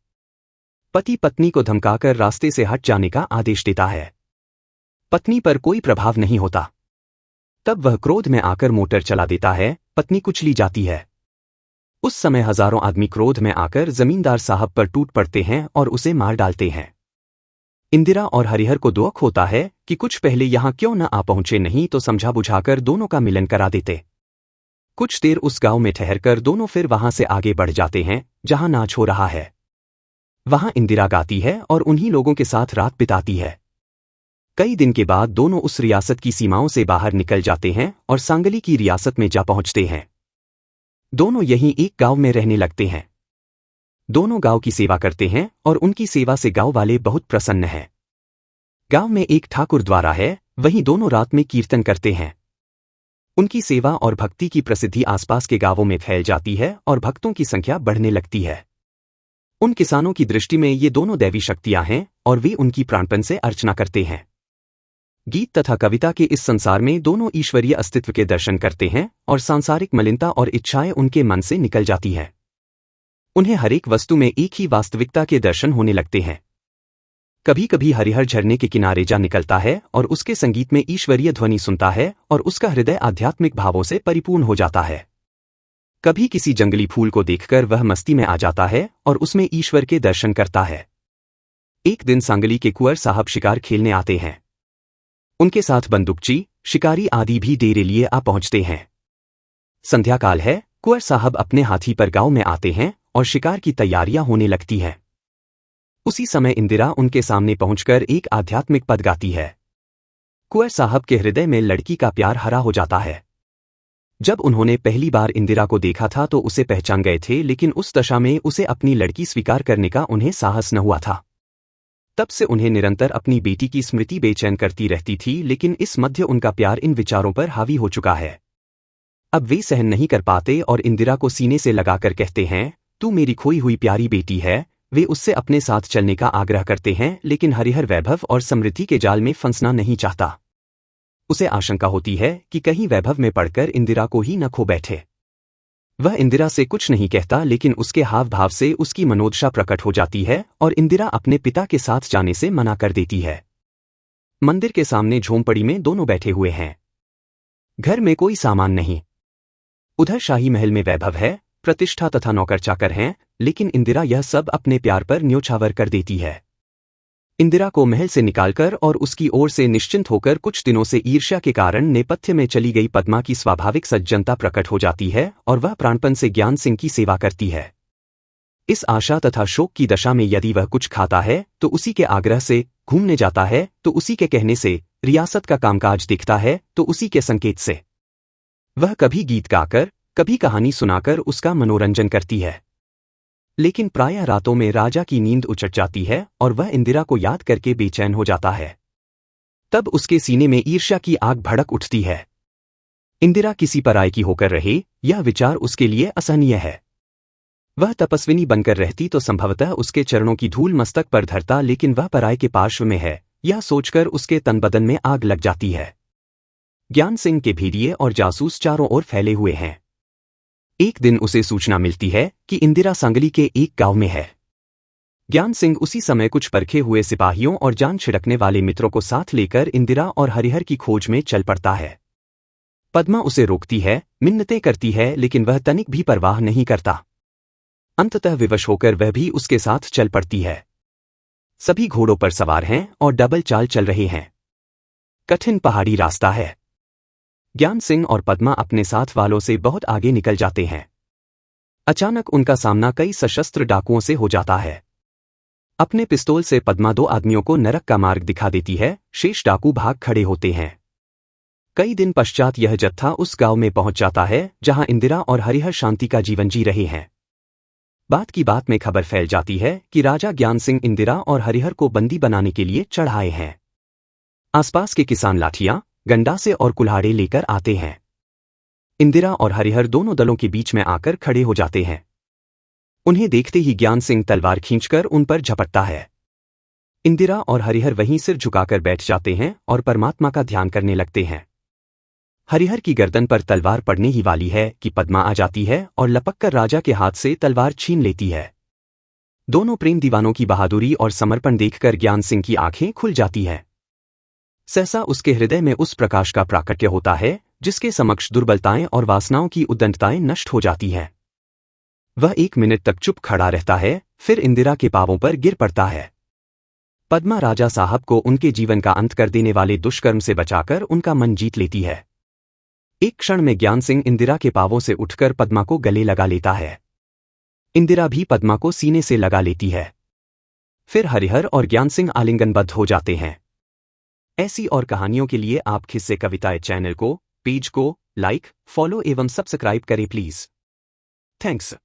पति पत्नी को धमकाकर रास्ते से हट जाने का आदेश देता है। पत्नी पर कोई प्रभाव नहीं होता। तब वह क्रोध में आकर मोटर चला देता है। पत्नी कुचली जाती है। उस समय हजारों आदमी क्रोध में आकर जमींदार साहब पर टूट पड़ते हैं और उसे मार डालते हैं। इंदिरा और हरिहर को दुख होता है कि कुछ पहले यहां क्यों न आ पहुंचे, नहीं तो समझा बुझाकर दोनों का मिलन करा देते। कुछ देर उस गांव में ठहरकर दोनों फिर वहां से आगे बढ़ जाते हैं जहां नाच हो रहा है। वहां इंदिरा गाती है और उन्हीं लोगों के साथ रात बिताती है। कई दिन के बाद दोनों उस रियासत की सीमाओं से बाहर निकल जाते हैं और सांगली की रियासत में जा पहुंचते हैं। दोनों यहीं एक गांव में रहने लगते हैं। दोनों गांव की सेवा करते हैं और उनकी सेवा से गांव वाले बहुत प्रसन्न हैं। गांव में एक ठाकुर द्वारा है, वहीं दोनों रात में कीर्तन करते हैं। उनकी सेवा और भक्ति की प्रसिद्धि आसपास के गांवों में फैल जाती है और भक्तों की संख्या बढ़ने लगती है। उन किसानों की दृष्टि में ये दोनों दैवी शक्तियां हैं और वे उनकी प्राणपण से अर्चना करते हैं। गीत तथा कविता के इस संसार में दोनों ईश्वरीय अस्तित्व के दर्शन करते हैं और सांसारिक मलिनता और इच्छाएं उनके मन से निकल जाती है। उन्हें हर एक वस्तु में एक ही वास्तविकता के दर्शन होने लगते हैं। कभी कभी हरिहर झरने के किनारे जा निकलता है और उसके संगीत में ईश्वरीय ध्वनि सुनता है और उसका हृदय आध्यात्मिक भावों से परिपूर्ण हो जाता है। कभी किसी जंगली फूल को देखकर वह मस्ती में आ जाता है और उसमें ईश्वर के दर्शन करता है। एक दिन सांगली के कुंवर साहब शिकार खेलने आते हैं। उनके साथ बंदूकची, शिकारी आदि भी डेरे लिए आ पहुंचते हैं। संध्याकाल है। कुंवर साहब अपने हाथी पर गांव में आते हैं और शिकार की तैयारियां होने लगती हैं। उसी समय इंदिरा उनके सामने पहुंचकर एक आध्यात्मिक पद गाती है। कुंवर साहब के हृदय में लड़की का प्यार हरा हो जाता है। जब उन्होंने पहली बार इंदिरा को देखा था तो उसे पहचान गए थे, लेकिन उस दशा में उसे अपनी लड़की स्वीकार करने का उन्हें साहस न हुआ था। तब से उन्हें निरंतर अपनी बेटी की स्मृति बेचैन करती रहती थी, लेकिन इस मध्य उनका प्यार इन विचारों पर हावी हो चुका है। अब वे सहन नहीं कर पाते और इंदिरा को सीने से लगाकर कहते हैं, तू मेरी खोई हुई प्यारी बेटी है। वे उससे अपने साथ चलने का आग्रह करते हैं, लेकिन हरिहर वैभव और समृद्धि के जाल में फंसना नहीं चाहता। उसे आशंका होती है कि कहीं वैभव में पड़कर इंदिरा को ही न खो बैठे। वह इंदिरा से कुछ नहीं कहता, लेकिन उसके हाव भाव से उसकी मनोदशा प्रकट हो जाती है और इंदिरा अपने पिता के साथ जाने से मना कर देती है। मंदिर के सामने झोंपड़ी में दोनों बैठे हुए हैं। घर में कोई सामान नहीं। उधर शाही महल में वैभव है, प्रतिष्ठा तथा नौकर चाकर हैं, लेकिन इंदिरा यह सब अपने प्यार पर न्योछावर कर देती है। इंदिरा को महल से निकालकर और उसकी ओर से निश्चिंत होकर कुछ दिनों से ईर्ष्या के कारण नेपथ्य में चली गई पद्मा की स्वाभाविक सज्जनता प्रकट हो जाती है और वह प्राणपण से ज्ञान सिंह की सेवा करती है। इस आशा तथा शोक की दशा में यदि वह कुछ खाता है तो उसी के आग्रह से, घूमने जाता है तो उसी के कहने से, रियासत का कामकाज दिखता है तो उसी के संकेत से। वह कभी गीत गाकर, कभी कहानी सुनाकर उसका मनोरंजन करती है। लेकिन प्रायः रातों में राजा की नींद उचट जाती है और वह इंदिरा को याद करके बेचैन हो जाता है। तब उसके सीने में ईर्ष्या की आग भड़क उठती है। इंदिरा किसी पराये की होकर रहे, यह विचार उसके लिए असहनीय है। वह तपस्विनी बनकर रहती तो संभवतः उसके चरणों की धूल मस्तक पर धरता, लेकिन वह पराये के पार्श्व में है, यह सोचकर उसके तन बदन में आग लग जाती है। ज्ञान सिंह के भेदिये और जासूस चारों ओर फैले हुए हैं। एक दिन उसे सूचना मिलती है कि इंदिरा सांगली के एक गांव में है। ज्ञान सिंह उसी समय कुछ परखे हुए सिपाहियों और जान छिड़कने वाले मित्रों को साथ लेकर इंदिरा और हरिहर की खोज में चल पड़ता है। पद्मा उसे रोकती है, मिन्नतें करती है, लेकिन वह तनिक भी परवाह नहीं करता। अंततः विवश होकर वह भी उसके साथ चल पड़ती है। सभी घोड़ों पर सवार हैं और डबल चाल चल रहे हैं। कठिन पहाड़ी रास्ता है। ज्ञान सिंह और पद्मा अपने साथ वालों से बहुत आगे निकल जाते हैं। अचानक उनका सामना कई सशस्त्र डाकुओं से हो जाता है। अपने पिस्तौल से पद्मा 2 आदमियों को नरक का मार्ग दिखा देती है, शेष डाकू भाग खड़े होते हैं। कई दिन पश्चात यह जत्था उस गांव में पहुंच जाता है जहां इंदिरा और हरिहर शांति का जीवन जी रहे हैं। बात की बात में खबर फैल जाती है कि राजा ज्ञान सिंह इंदिरा और हरिहर को बंदी बनाने के लिए चढ़ाए हैं। आसपास के किसान लाठियां, गंडासे और कुल्हाड़े लेकर आते हैं। इंदिरा और हरिहर दोनों दलों के बीच में आकर खड़े हो जाते हैं। उन्हें देखते ही ज्ञान सिंह तलवार खींचकर उन पर झपटता है। इंदिरा और हरिहर वहीं सिर झुकाकर बैठ जाते हैं और परमात्मा का ध्यान करने लगते हैं। हरिहर की गर्दन पर तलवार पड़ने ही वाली है कि पद्मा आ जाती है और लपककर राजा के हाथ से तलवार छीन लेती है। दोनों प्रेम दीवानों की बहादुरी और समर्पण देखकर ज्ञान सिंह की आंखें खुल जाती हैं। सहसा उसके हृदय में उस प्रकाश का प्राकट्य होता है जिसके समक्ष दुर्बलताएं और वासनाओं की उद्दंडताएं नष्ट हो जाती हैं। वह 1 मिनट तक चुप खड़ा रहता है, फिर इंदिरा के पांवों पर गिर पड़ता है। पद्मा राजा साहब को उनके जीवन का अंत कर देने वाले दुष्कर्म से बचाकर उनका मन जीत लेती है। एक क्षण में ज्ञान सिंह इंदिरा के पांवों से उठकर पद्मा को गले लगा लेता है। इंदिरा भी पद्मा को सीने से लगा लेती है। फिर हरिहर और ज्ञान सिंह आलिंगनबद्ध हो जाते हैं। ऐसी और कहानियों के लिए आप किस्से कविताएं चैनल को, पेज को लाइक, फॉलो एवं सब्सक्राइब करें प्लीज। थैंक्स।